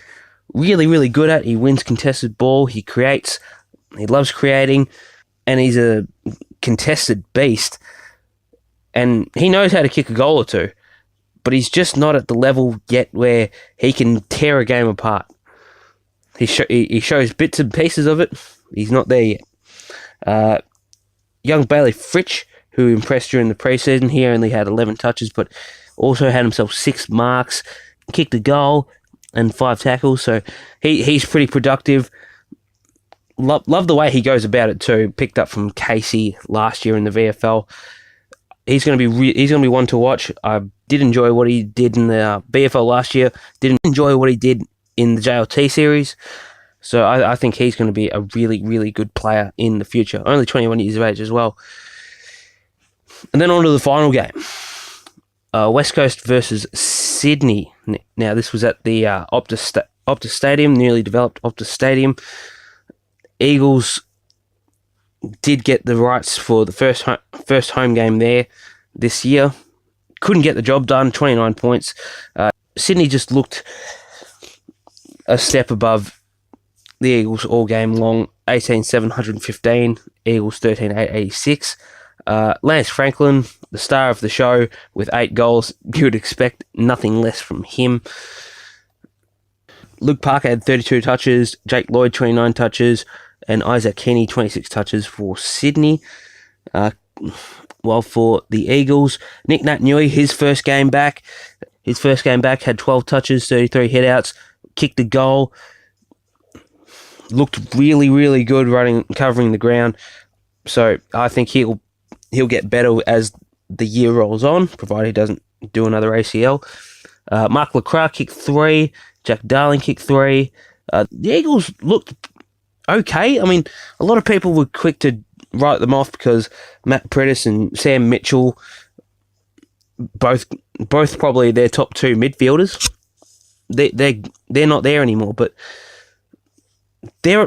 really, really good at. He wins contested ball. He creates. He loves creating, and he's a contested beast. And he knows how to kick a goal or two, but he's just not at the level yet where he can tear a game apart. He shows bits and pieces of it. He's not there yet. Young Bailey Fritsch, who impressed during the preseason, he only had 11 touches, but also had himself 6 marks, kicked a goal, and 5 tackles. So he's pretty productive. Love the way he goes about it too. Picked up from Casey last year in the VFL. He's going to be one to watch. I did enjoy what he did in the VFL last year. Didn't enjoy what he did in the JLT series. So I think he's going to be a really, really good player in the future. Only 21 years of age as well. And then on to the final game. West Coast versus Sydney. Now, this was at the Optus Stadium, newly developed Optus Stadium. Eagles did get the rights for the first home game there this year. Couldn't get the job done, 29 points. Sydney just looked a step above the Eagles all game long. 18,715, Eagles 13,886. Lance Franklin, the star of the show, with 8 goals. You would expect nothing less from him. Luke Parker had 32 touches, Jake Lloyd 29 touches, and Isaac Keaney 26 touches for Sydney. While for the Eagles, Nick Naitanui, his first game back, had 12 touches, 33 hitouts, kicked a goal, looked really, really good covering the ground. So I think he'll get better as the year rolls on, provided he doesn't do another ACL. Mark Lacroix kicked 3, Jack Darling kicked 3. The Eagles looked okay. I mean, a lot of people were quick to write them off because Matt Prentice and Sam Mitchell, both probably their top 2 midfielders, they're not there anymore, but they're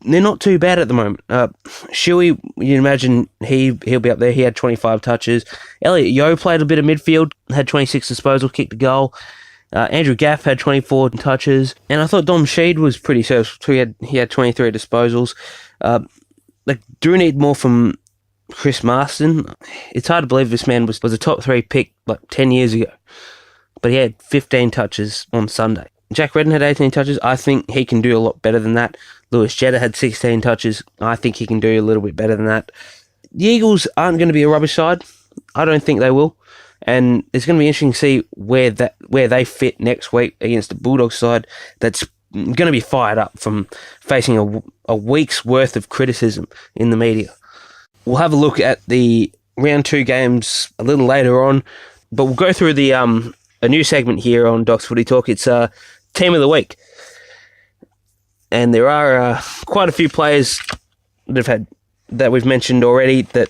not too bad at the moment. Shuey, you imagine he'll be up there. He had 25 touches. Elliot Yeo played a bit of midfield, had 26 disposals, kicked a goal. Andrew Gaff had 24 touches, and I thought Dom Sheed was pretty serviceable. He had 23 disposals. Do need more from Chris Marston. It's hard to believe this man was a top 3 pick 10 years ago, but he had 15 touches on Sunday. Jack Redden had 18 touches. I think he can do a lot better than that. Lewis Jetta had 16 touches. I think he can do a little bit better than that. The Eagles aren't going to be a rubbish side. I don't think they will. And it's going to be interesting to see where they fit next week against the Bulldogs side that's going to be fired up from facing a week's worth of criticism in the media. We'll have a look at the round 2 games a little later on, but we'll go through a new segment here on Docs Footy Talk. It's Team of the Week. And there are quite a few players that we've mentioned already that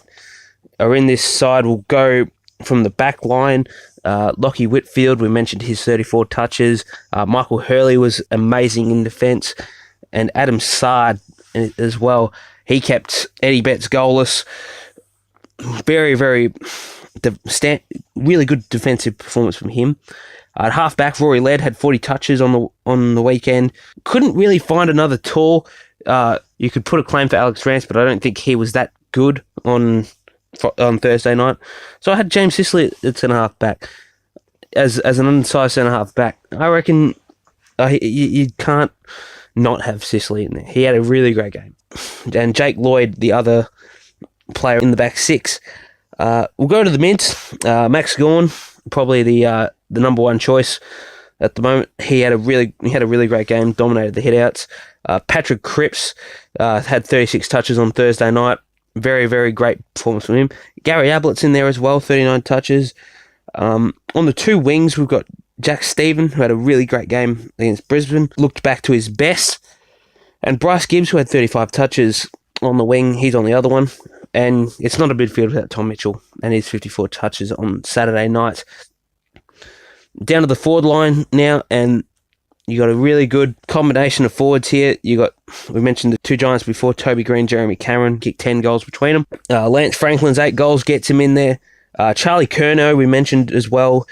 are in this side. We'll go from the back line. Lockie Whitfield, we mentioned his 34 touches. Michael Hurley was amazing in defence. And Adam Sard as well. He kept Eddie Betts goalless. Very, very really good defensive performance from him. At half-back, Rory Laird had 40 touches on the weekend. Couldn't really find another tall. You could put a claim for Alex Rance, but I don't think he was that good on Thursday night. So I had James Sicily at centre-half back. As an undersized centre-half back, I reckon you can't not have Sicily in there. He had a really great game. And Jake Lloyd, the other player in the back 6. We'll go to the mints. Max Gawn, probably the number 1 choice at the moment. He had a really great game, dominated the hitouts. Patrick Cripps had 36 touches on Thursday night. Very, very great performance from him. Gary Ablett's in there as well, 39 touches. On the 2 wings, we've got Jack Stephen, who had a really great game against Brisbane, looked back to his best. And Bryce Gibbs, who had 35 touches on the wing, he's on the other one. And it's not a midfield without Tom Mitchell and his 54 touches on Saturday night. Down to the forward line now, and you got a really good combination of forwards here. We mentioned the 2 Giants before, Toby Green, Jeremy Cameron, kicked 10 goals between them. Lance Franklin's 8 goals gets him in there. Charlie Curnow, we mentioned as well,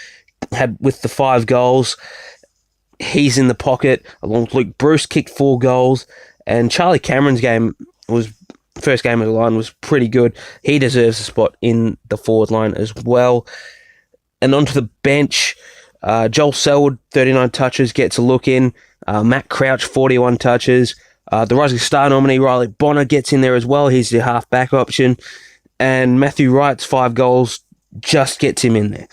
had with the 5 goals. He's in the pocket, along with Luke Bruce, kicked 4 goals. And Charlie Cameron's first game of the line was pretty good. He deserves a spot in the forward line as well. And onto the bench, Joel Selwood, 39 touches, gets a look in. Matt Crouch, 41 touches. The Rising Star nominee, Riley Bonner, gets in there as well. He's the half-back option. And Matthew Wright's 5 goals just gets him in there.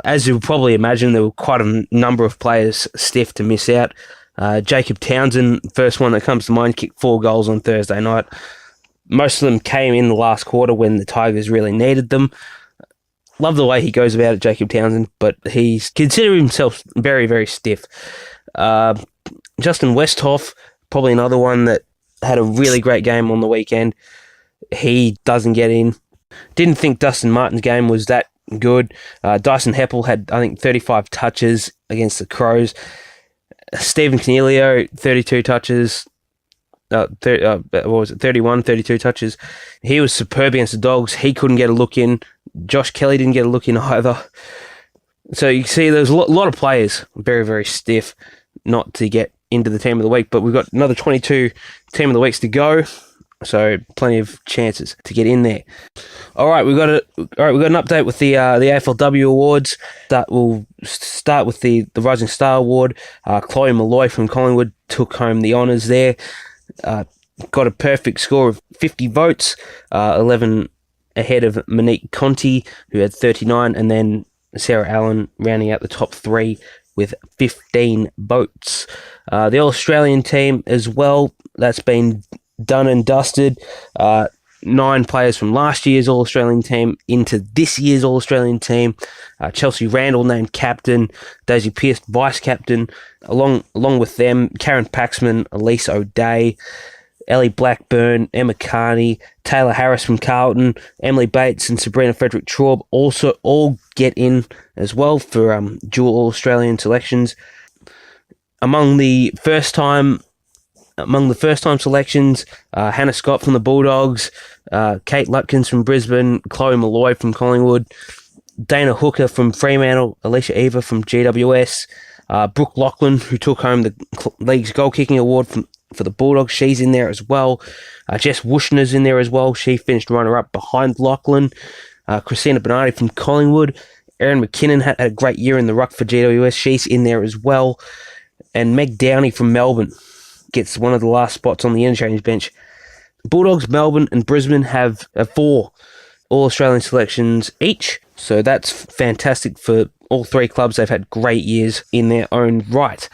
As you probably imagine, there were quite a number of players stiff to miss out. Jacob Townsend, first one that comes to mind, kicked 4 goals on Thursday night. Most of them came in the last quarter when the Tigers really needed them. Love the way he goes about it, Jacob Townsend, but he's considered himself very, very stiff. Justin Westhoff, probably another one that had a really great game on the weekend. He doesn't get in. Didn't think Dustin Martin's game was that good. Dyson Heppel had, I think, 35 touches against the Crows. Stephen Cornelio, 32 touches. 32 touches. He was superb against the Dogs. He couldn't get a look in. Josh Kelly didn't get a look in either. So you see there's a lot of players very, very stiff not to get into the Team of the Week, but we've got another 22 Team of the Weeks to go, so plenty of chances to get in there. All right, we've got an update with the AFLW awards. That will start with the Rising Star Award. Chloe Malloy from Collingwood took home the honours there. Got a perfect score of 50 votes, 11 ahead of Monique Conti, who had 39, and then Sarah Allen rounding out the top 3 with 15 votes. The All-Australian team as well, that's been done and dusted. 9 players from last year's All-Australian team into this year's All-Australian team. Chelsea Randall named captain, Daisy Pearce vice-captain. Along with them, Karen Paxman, Elise O'Day, Ellie Blackburn, Emma Carney, Taylor Harris from Carlton, Emily Bates and Sabrina Frederick-Traub also all get in as well for dual All-Australian selections. Among the first-time selections, Hannah Scott from the Bulldogs, Kate Lutkins from Brisbane, Chloe Malloy from Collingwood, Dana Hooker from Fremantle, Alicia Eva from GWS, Brooke Lachlan, who took home the league's goal-kicking award for the Bulldogs, she's in there as well. Jess Wushner's in there as well. She finished runner-up behind Lachlan. Christina Bernardi from Collingwood. Erin McKinnon had a great year in the ruck for GWS. She's in there as well. And Meg Downey from Melbourne gets one of the last spots on the interchange bench. Bulldogs, Melbourne and Brisbane have 4 All-Australian selections each. So that's fantastic for all 3 clubs. They've had great years in their own right.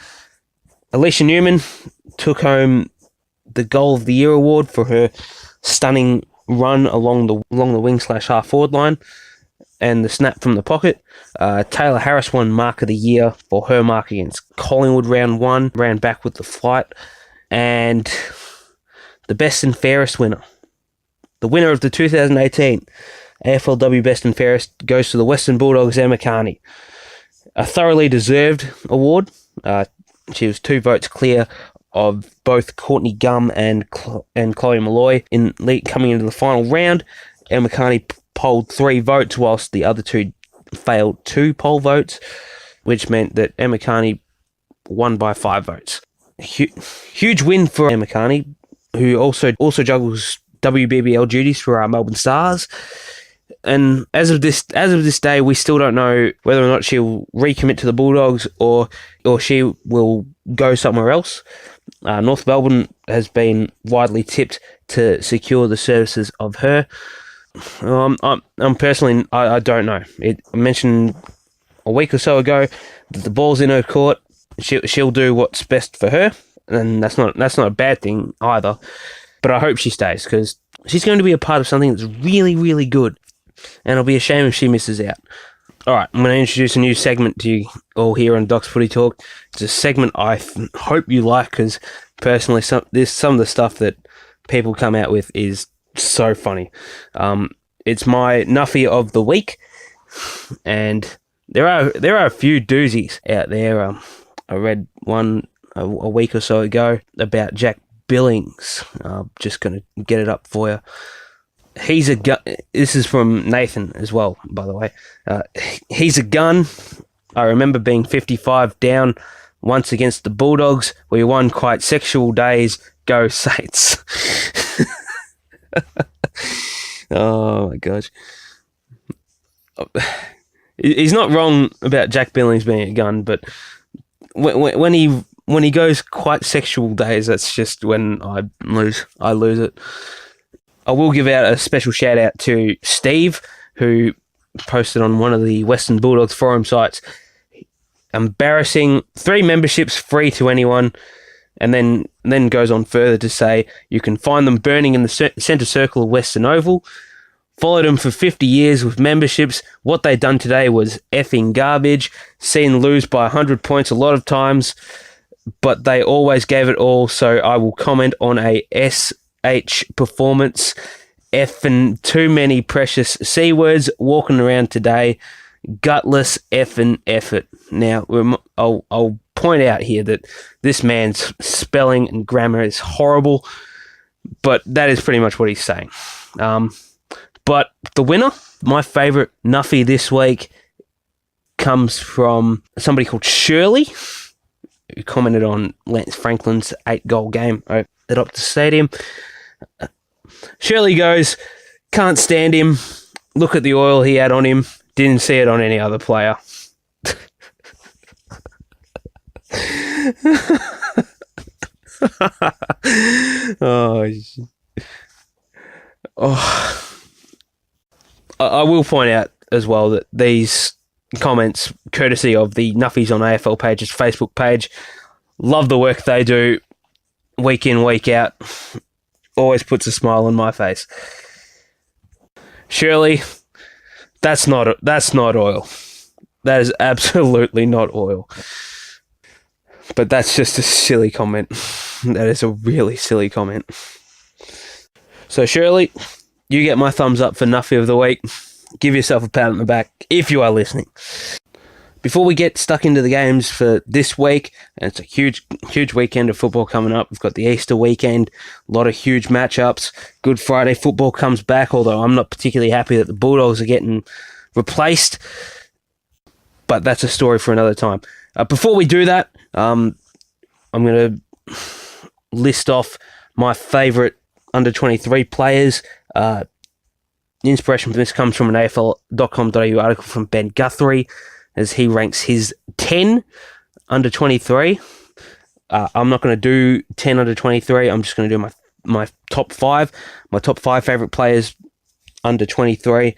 Alicia Newman took home the Goal of the Year award for her stunning run along the wing/half forward line and the snap from the pocket. Taylor Harris won Mark of the Year for her mark against Collingwood round 1, ran back with the flight. And the best and fairest winner, the winner of the 2018 AFLW Best and Fairest, goes to the Western Bulldogs' Emma Carney. A thoroughly deserved award. She was 2 votes clear of both Courtney Gum and Chloe Malloy coming into the final round. Emma Carney polled 3 votes, whilst the other 2 failed 2 poll votes, which meant that Emma Carney won by 5 votes. Huge win for Emma Carney, who also juggles WBBL duties for our Melbourne Stars. And as of this day, we still don't know whether or not she'll recommit to the Bulldogs or she will go somewhere else. North Melbourne has been widely tipped to secure the services of her. I'm personally, I don't know. I mentioned a week or so ago that the ball's in her court. She'll do what's best for her, and that's not a bad thing either. But I hope she stays, because she's going to be a part of something that's really, really good, and it'll be a shame if she misses out. All right, I'm going to introduce a new segment to you all here on Doc's Footy Talk. It's a segment I hope you like, because personally, some of the stuff that people come out with is so funny. It's my Nuffy of the week, and there are a few doozies out there. I read one a week or so ago about Jack Billings. I'm just going to get it up for you. He's a gun. This is from Nathan as well, by the way. He's a gun. I remember being 55 down once against the Bulldogs. We won quite sexual days. Go Saints. Oh my gosh. He's not wrong about Jack Billings being a gun, but when he goes quite sexual days, that's just when I lose it. I will give out a special shout out to Steve, who posted on one of the Western Bulldogs forum sites, embarrassing 3 memberships free to anyone, and then goes on further to say you can find them burning in the centre circle of Western Oval. Followed them for 50 years with memberships. What they done today was effing garbage. Seen lose by 100 points a lot of times, but they always gave it all, so I will comment on a SH performance effing too many precious C words walking around today. Gutless effing effort. Now, I'll point out here that this man's spelling and grammar is horrible, but that is pretty much what he's saying. But the winner, my favourite Nuffy this week, comes from somebody called Shirley, who commented on Lance Franklin's 8-goal game at Optus Stadium. Shirley goes, can't stand him. Look at the oil he had on him. Didn't see it on any other player. I will point out as well that these comments, courtesy of the Nuffies on AFL Page's Facebook page, love the work they do week in, week out. Always puts a smile on my face. Shirley, that's not oil. That is absolutely not oil. But that's just a silly comment. That is a really silly comment. So Shirley, you get my thumbs up for Nuffy of the Week. Give yourself a pat on the back if you are listening. Before we get stuck into the games for this week, and it's a huge weekend of football coming up. We've got the Easter weekend, a lot of huge matchups. Good Friday football comes back, although I'm not particularly happy that the Bulldogs are getting replaced. But that's a story for another time. Before we do that, I'm going to list off my favourite under-23 players. The inspiration for this comes from an AFL.com.au article from Ben Guthrie, as he ranks his 10 under 23. I'm not going to do 10 under 23. I'm just going to do my top 5. My top 5 favourite players under 23.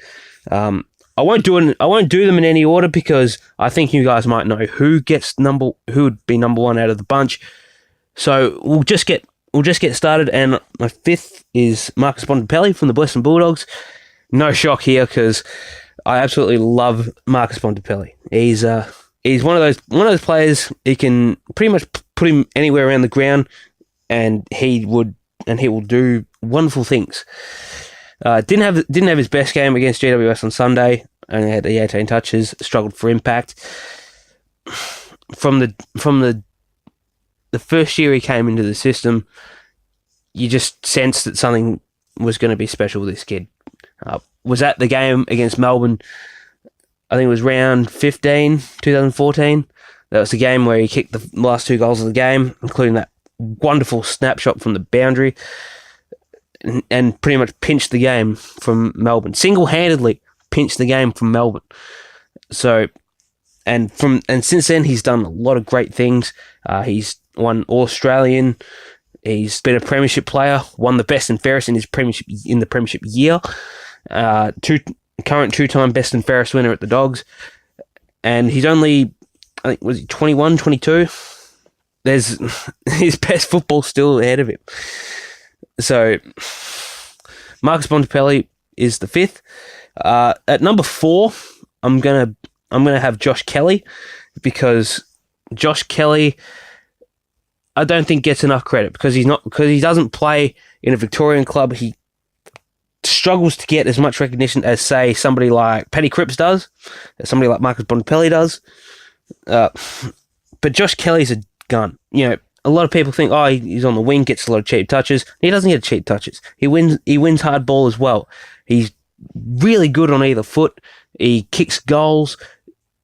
I won't do them in any order because I think you guys might know who would be number 1 out of the bunch. So we'll just get started. And my 5th is Marcus Bontempelli from the Western Bulldogs. No shock here because I absolutely love Marcus Bontempelli. He's one of those players. He can pretty much put him anywhere around the ground, and he will do wonderful things. Didn't have his best game against GWS on Sunday. Only had the 18 touches. Struggled for impact. From the first year he came into the system, you just sensed that something was going to be special with this kid. Was at the game against Melbourne, I think it was round 15, 2014. That was the game where he kicked the last 2 goals of the game, including that wonderful snapshot from the boundary, and pretty much pinched the game from Melbourne. Single-handedly pinched the game from Melbourne. So, and since then, he's done a lot of great things. He's won All-Australian. He's been a premiership player, won the best and fairest in the premiership year. Current 2-time best and fairest winner at the Dogs. And he's only, I think, was he 21, 22? There's his best football still ahead of him. So, Marcus Bontempelli is the 5th. At number 4, I'm gonna have Josh Kelly, because Josh Kelly, I don't think gets enough credit because he doesn't play in a Victorian club. He struggles to get as much recognition as, say, somebody like Paddy Cripps does, as somebody like Marcus Bontempelli does. But Josh Kelly's a gun. You know, a lot of people think, he's on the wing, gets a lot of cheap touches. He doesn't get cheap touches. He wins hard ball as well. He's really good on either foot. He kicks goals,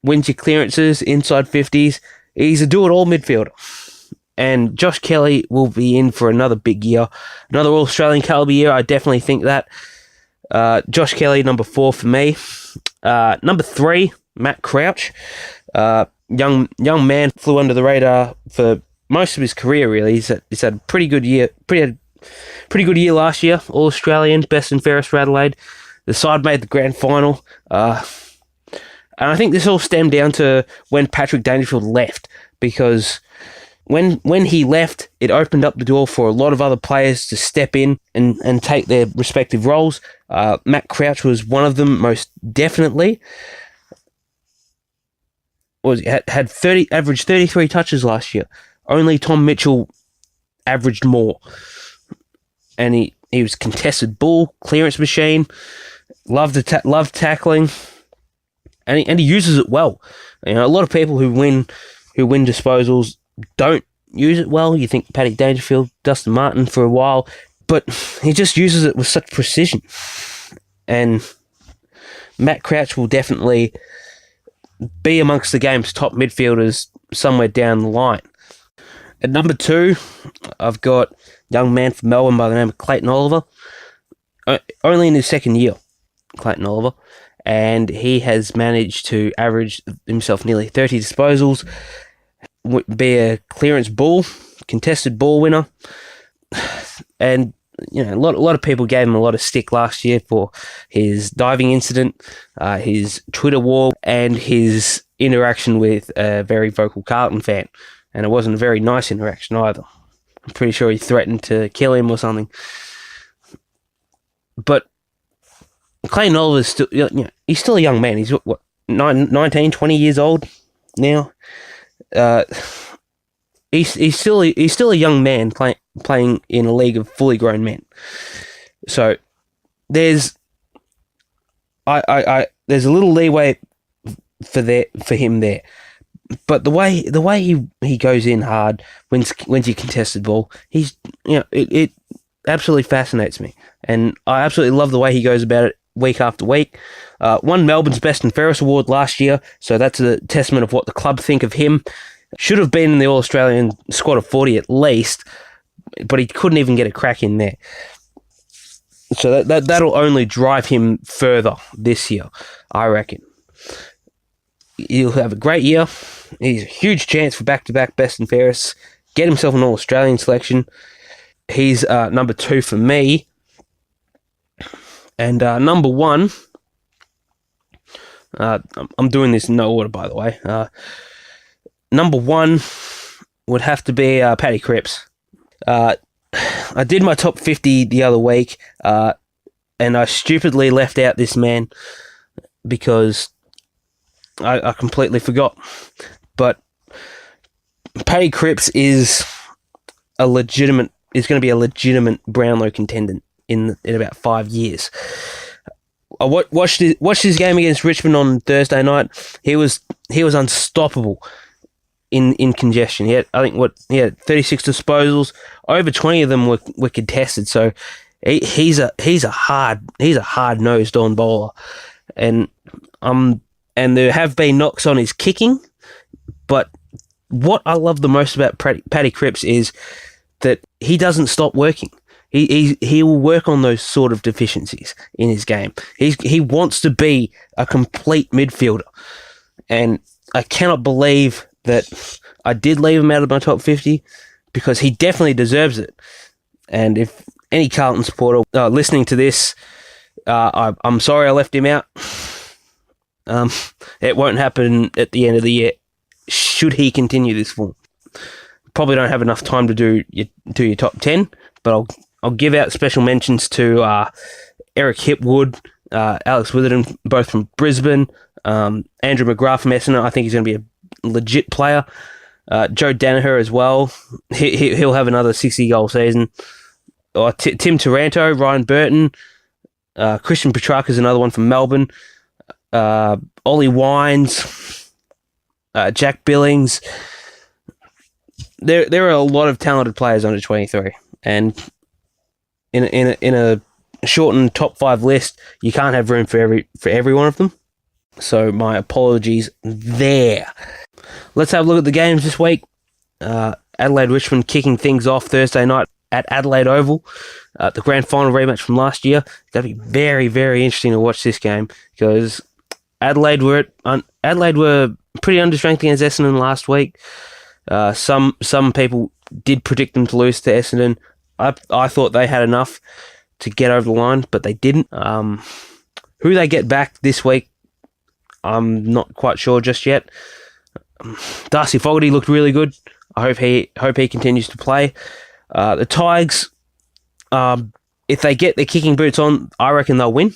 wins your clearances, inside 50s. He's a do-it-all midfielder. And Josh Kelly will be in for another big year. Another All-Australian calibre year, I definitely think that. Josh Kelly, number 4 for me. Number 3, Matt Crouch. Young man, flew under the radar for most of his career, really. He's had a pretty good year. Pretty good year last year. All-Australian, best and fairest for Adelaide. The side made the grand final. And I think this all stemmed down to when Patrick Dangerfield left, because when he left, it opened up the door for a lot of other players to step in and take their respective roles. Matt Crouch was one of them, most definitely. Averaged 33 touches last year. Only Tom Mitchell averaged more. and he was contested ball, clearance machine, loved tackling, and he uses it well. You know, a lot of people who win disposals don't use it well. You think Paddy Dangerfield, Dustin Martin for a while, but he just uses it with such precision. And Matt Crouch will definitely be amongst the game's top midfielders somewhere down the line. At number 2, I've got a young man from Melbourne by the name of Clayton Oliver. Only in his second year, Clayton Oliver, and he has managed to average himself nearly 30 disposals, be a clearance ball, contested ball winner, and you know, a lot of people gave him a lot of stick last year for his diving incident, his Twitter war, and his interaction with a very vocal Carlton fan. And it wasn't a very nice interaction either. I'm pretty sure he threatened to kill him or something. But Clayton Oliver's still, you know, he's still a young man. He's what, 19, 20 years old now. He's still a young man playing in a league of fully grown men. So there's a little leeway for him there. But the way he goes in hard wins your contested ball, it absolutely fascinates me, and I absolutely love the way he goes about it week after week. Won Melbourne's Best and Fairest award last year, so that's a testament of what the club think of him. Should have been in the All-Australian squad of 40 at least, but he couldn't even get a crack in there. So that'll only drive him further this year, I reckon. He'll have a great year. He's a huge chance for back-to-back Best and Fairest. Get himself an All-Australian selection. He's number 2 for me. And number 1, I'm doing this in no order, by the way. Number 1 would have to be Paddy Cripps. I did my top 50 the other week, and I stupidly left out this man because I completely forgot. But Paddy Cripps is going to be a legitimate Brownlow contender in about 5 years. I watched his game against Richmond on Thursday night. He was unstoppable in congestion. He had 36 disposals. Over 20 of them were contested. So he's a hard nosed on bowler, and there have been knocks on his kicking. But what I love the most about Paddy Cripps is that he doesn't stop working. He will work on those sort of deficiencies in his game. He wants to be a complete midfielder, and I cannot believe that I did leave him out of my top 50 because he definitely deserves it. And if any Carlton supporter listening to this, I'm sorry I left him out. It won't happen at the end of the year should he continue this form. Probably don't have enough time to do your top 10, but I'll give out special mentions to Eric Hipwood, Alex Witherden, both from Brisbane, Andrew McGrath from Essendon. I think he's going to be a legit player. Joe Danaher as well. He'll have another 60-goal season. Tim Taranto, Ryan Burton, Christian Petrarca is another one from Melbourne. Ollie Wines, Jack Billings. There are a lot of talented players under 23, and in a shortened top 5 list, you can't have room for every one of them. So my apologies there. Let's have a look at the games this week. Adelaide Richmond kicking things off Thursday night at Adelaide Oval. The grand final rematch from last year. It's going to be very, very interesting to watch this game because Adelaide were pretty understrength against Essendon last week. Some people did predict them to lose to Essendon. I thought they had enough to get over the line, but they didn't. Who they get back this week, I'm not quite sure just yet. Darcy Fogarty looked really good. I hope he continues to play. The Tigers, if they get their kicking boots on, I reckon they'll win.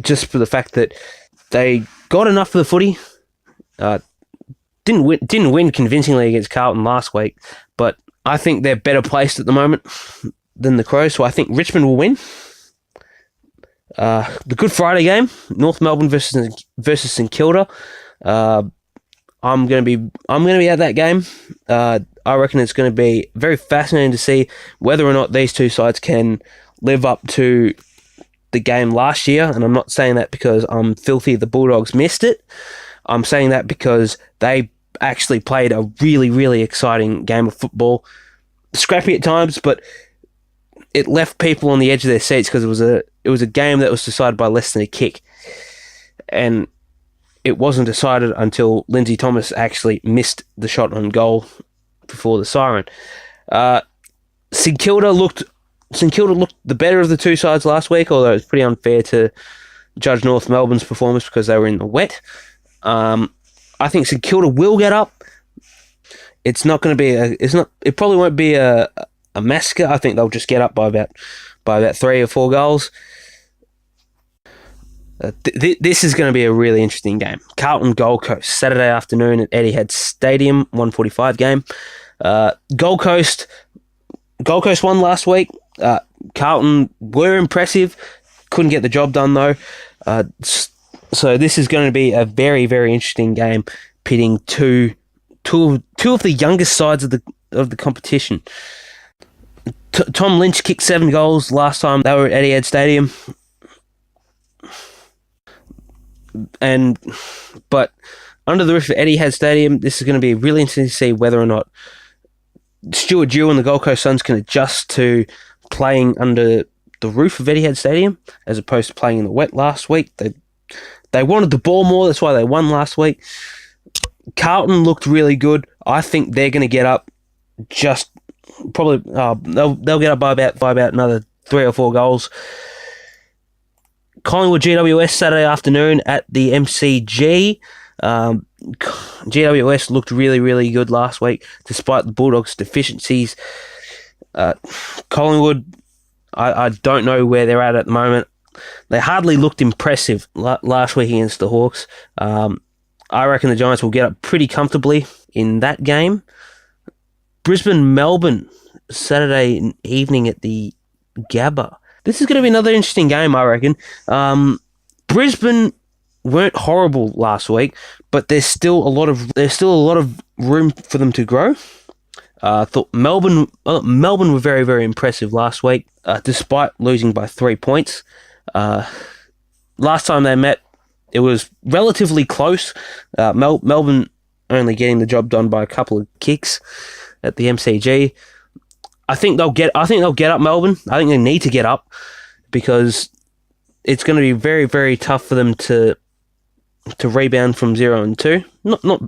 Just for the fact that they got enough for the footy. Didn't win convincingly against Carlton last week, but I think they're better placed at the moment than the Crows, so I think Richmond will win. The Good Friday game, North Melbourne versus St Kilda. I'm gonna be at that game. I reckon it's going to be very fascinating to see whether or not these two sides can live up to the game last year. And I'm not saying that because I'm filthy the Bulldogs missed it. I'm saying that because they actually played a really, really exciting game of football. Scrappy at times, but it left people on the edge of their seats because it was a game that was decided by less than a kick. And it wasn't decided until Lindsay Thomas actually missed the shot on goal before the siren. St Kilda looked the better of the two sides last week, although it was pretty unfair to judge North Melbourne's performance because they were in the wet. I think St Kilda will get up. It's not going to be it probably won't be a massacre. I think they'll just get up by about 3 or 4 goals. This is going to be a really interesting game. Carlton Gold Coast, Saturday afternoon at Etihad Stadium, 1:45 game. Gold Coast won last week. Carlton were impressive. Couldn't get the job done though. So this is going to be a very, very interesting game, pitting two of the youngest sides of the competition. Tom Lynch kicked 7 goals last time they were at Etihad Stadium. But under the roof of Etihad Stadium, this is going to be really interesting to see whether or not Stuart Dew and the Gold Coast Suns can adjust to playing under the roof of Etihad Stadium as opposed to playing in the wet last week. They wanted the ball more, that's why they won last week. Carlton looked really good. I think they're going to get up just probably they'll get up by about another 3 or 4 goals. Collingwood GWS Saturday afternoon at the MCG. GWS looked really, really good last week despite the Bulldogs' deficiencies. Collingwood, I don't know where they're at the moment. They hardly looked impressive last week against the Hawks. I reckon the Giants will get up pretty comfortably in that game. Brisbane-Melbourne Saturday evening at the Gabba. This is going to be another interesting game, I reckon. Brisbane weren't horrible last week, but there's still a lot of room for them to grow. I thought Melbourne were very, very impressive last week, despite losing by 3 points. Last time they met, it was relatively close. Melbourne only getting the job done by a couple of kicks at the MCG. I think they'll get up, Melbourne. I think they need to get up because it's going to be very, very tough for them to rebound from 0-2.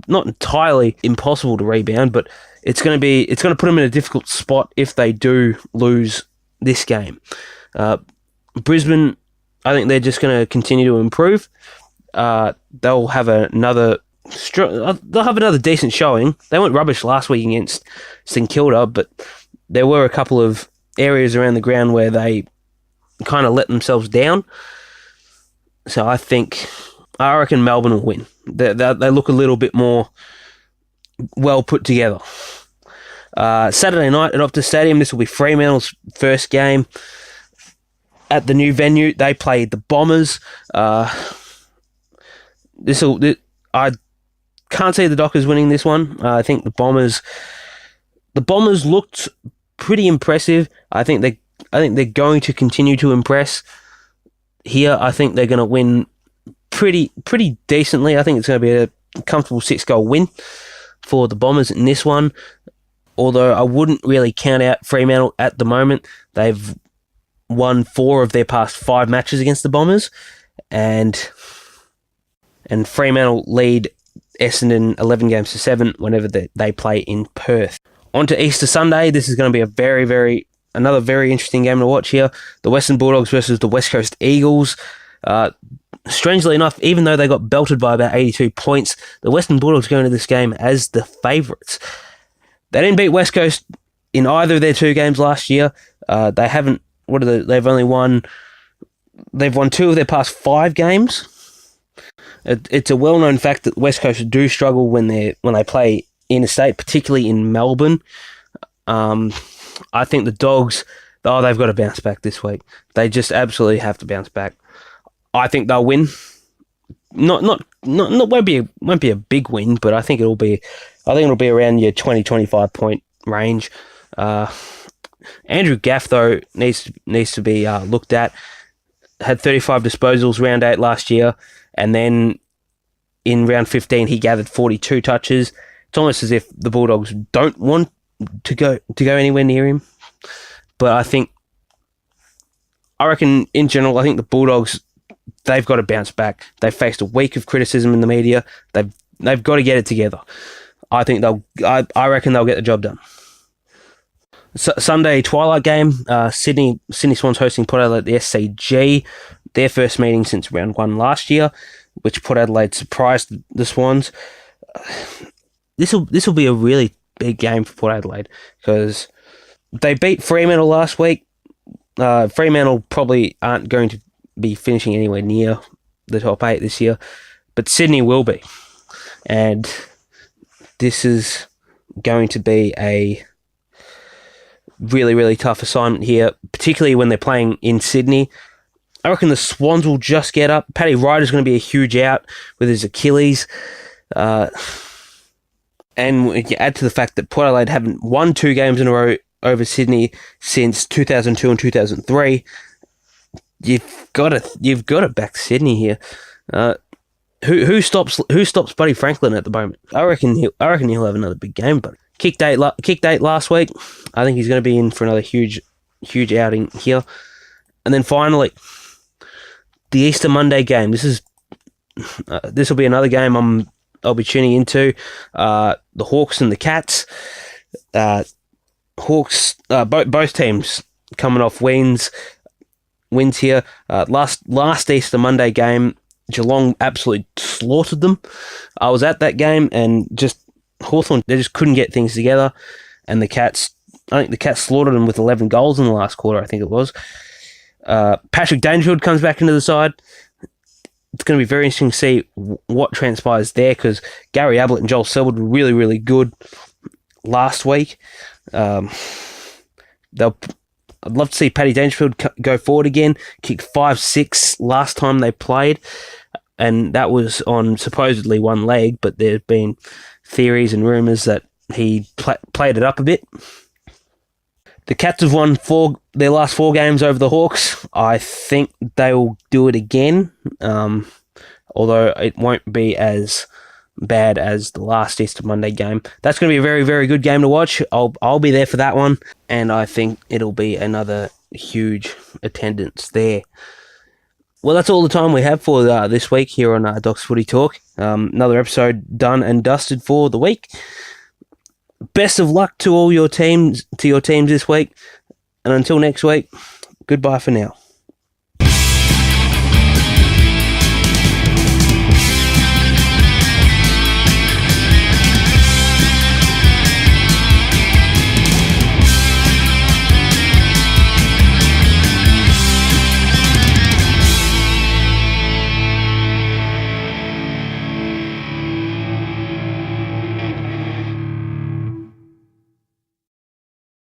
Not entirely impossible to rebound, but it's going to put them in a difficult spot if they do lose this game. Brisbane, I think they're just going to continue to improve. They'll have another decent showing. They weren't rubbish last week against St Kilda, but there were a couple of areas around the ground where they kind of let themselves down. So I reckon Melbourne will win. They look a little bit more well put together. Saturday night at Optus Stadium, this will be Fremantle's first game at the new venue. They played the Bombers. I can't see the Dockers winning this one. I think the Bombers looked pretty impressive. I think they're going to continue to impress here. I think they're going to win pretty decently. I think it's going to be a comfortable 6-goal win for the Bombers in this one. Although I wouldn't really count out Fremantle at the moment. They've won 4 of their past 5 matches against the Bombers, and Fremantle lead Essendon 11 games to 7 whenever they play in Perth. On to Easter Sunday. This is going to be another very interesting game to watch here. The Western Bulldogs versus the West Coast Eagles. Strangely enough, even though they got belted by about 82 points, the Western Bulldogs go into this game as the favourites. They didn't beat West Coast in either of their 2 games last year. They haven't. They've won 2 of their past 5 games. It's a well-known fact that West Coast do struggle when they play interstate, particularly in Melbourne. I think the Dogs, they've got to bounce back this week. They just absolutely have to bounce back. I think they'll win. Not won't be a big win, but I think it'll be around your 20-25 point range. Andrew Gaff though needs to be looked at. Had 35 disposals round 8 last year, and then in round 15 he gathered 42 touches. It's almost as if the Bulldogs don't want to go anywhere near him. But I reckon in general, I think the Bulldogs, they've got to bounce back. They've faced a week of criticism in the media. They've got to get it together. I reckon they'll get the job done. Sunday twilight game, Sydney Swans hosting Port Adelaide at the SCG. Their first meeting since round 1 last year, which Port Adelaide surprised the Swans. This will be a really big game for Port Adelaide because they beat Fremantle last week. Fremantle probably aren't going to be finishing anywhere near the top 8 this year, but Sydney will be. And this is going to be a really, really tough assignment here, particularly when they're playing in Sydney. I reckon the Swans will just get up. Paddy Ryder's going to be a huge out with his Achilles. And you add to the fact that Port Adelaide haven't won 2 games in a row over Sydney since 2002 and 2003. You've got to back Sydney here. Who stops Buddy Franklin at the moment? I reckon he'll have another big game, but kicked 8 last week. I think he's going to be in for another huge outing here. And then finally, the Easter Monday game. This will be another game I'll be tuning into. The Hawks and the Cats. Hawks, both teams coming off wins here. Last Easter Monday game, Geelong absolutely slaughtered them. I was at that game, and just Hawthorn, they just couldn't get things together. And I think the Cats slaughtered them with 11 goals in the last quarter, I think it was. Patrick Dangerfield comes back into the side. It's going to be very interesting to see what transpires there, because Gary Ablett and Joel Selwood were really, really good last week. I'd love to see Paddy Dangerfield go forward again. Kicked 5-6 last time they played, and that was on supposedly one leg, but there have been theories and rumours that he played it up a bit. The Cats have won their last 4 games over the Hawks. I think they will do it again, although it won't be as bad as the last Easter Monday game. That's going to be a very, very good game to watch. I'll be there for that one, and I think it'll be another huge attendance there. Well, that's all the time we have for this week here on Doc's Footy Talk. Another episode done and dusted for the week. Best of luck to all your teams this week, and until next week, goodbye for now.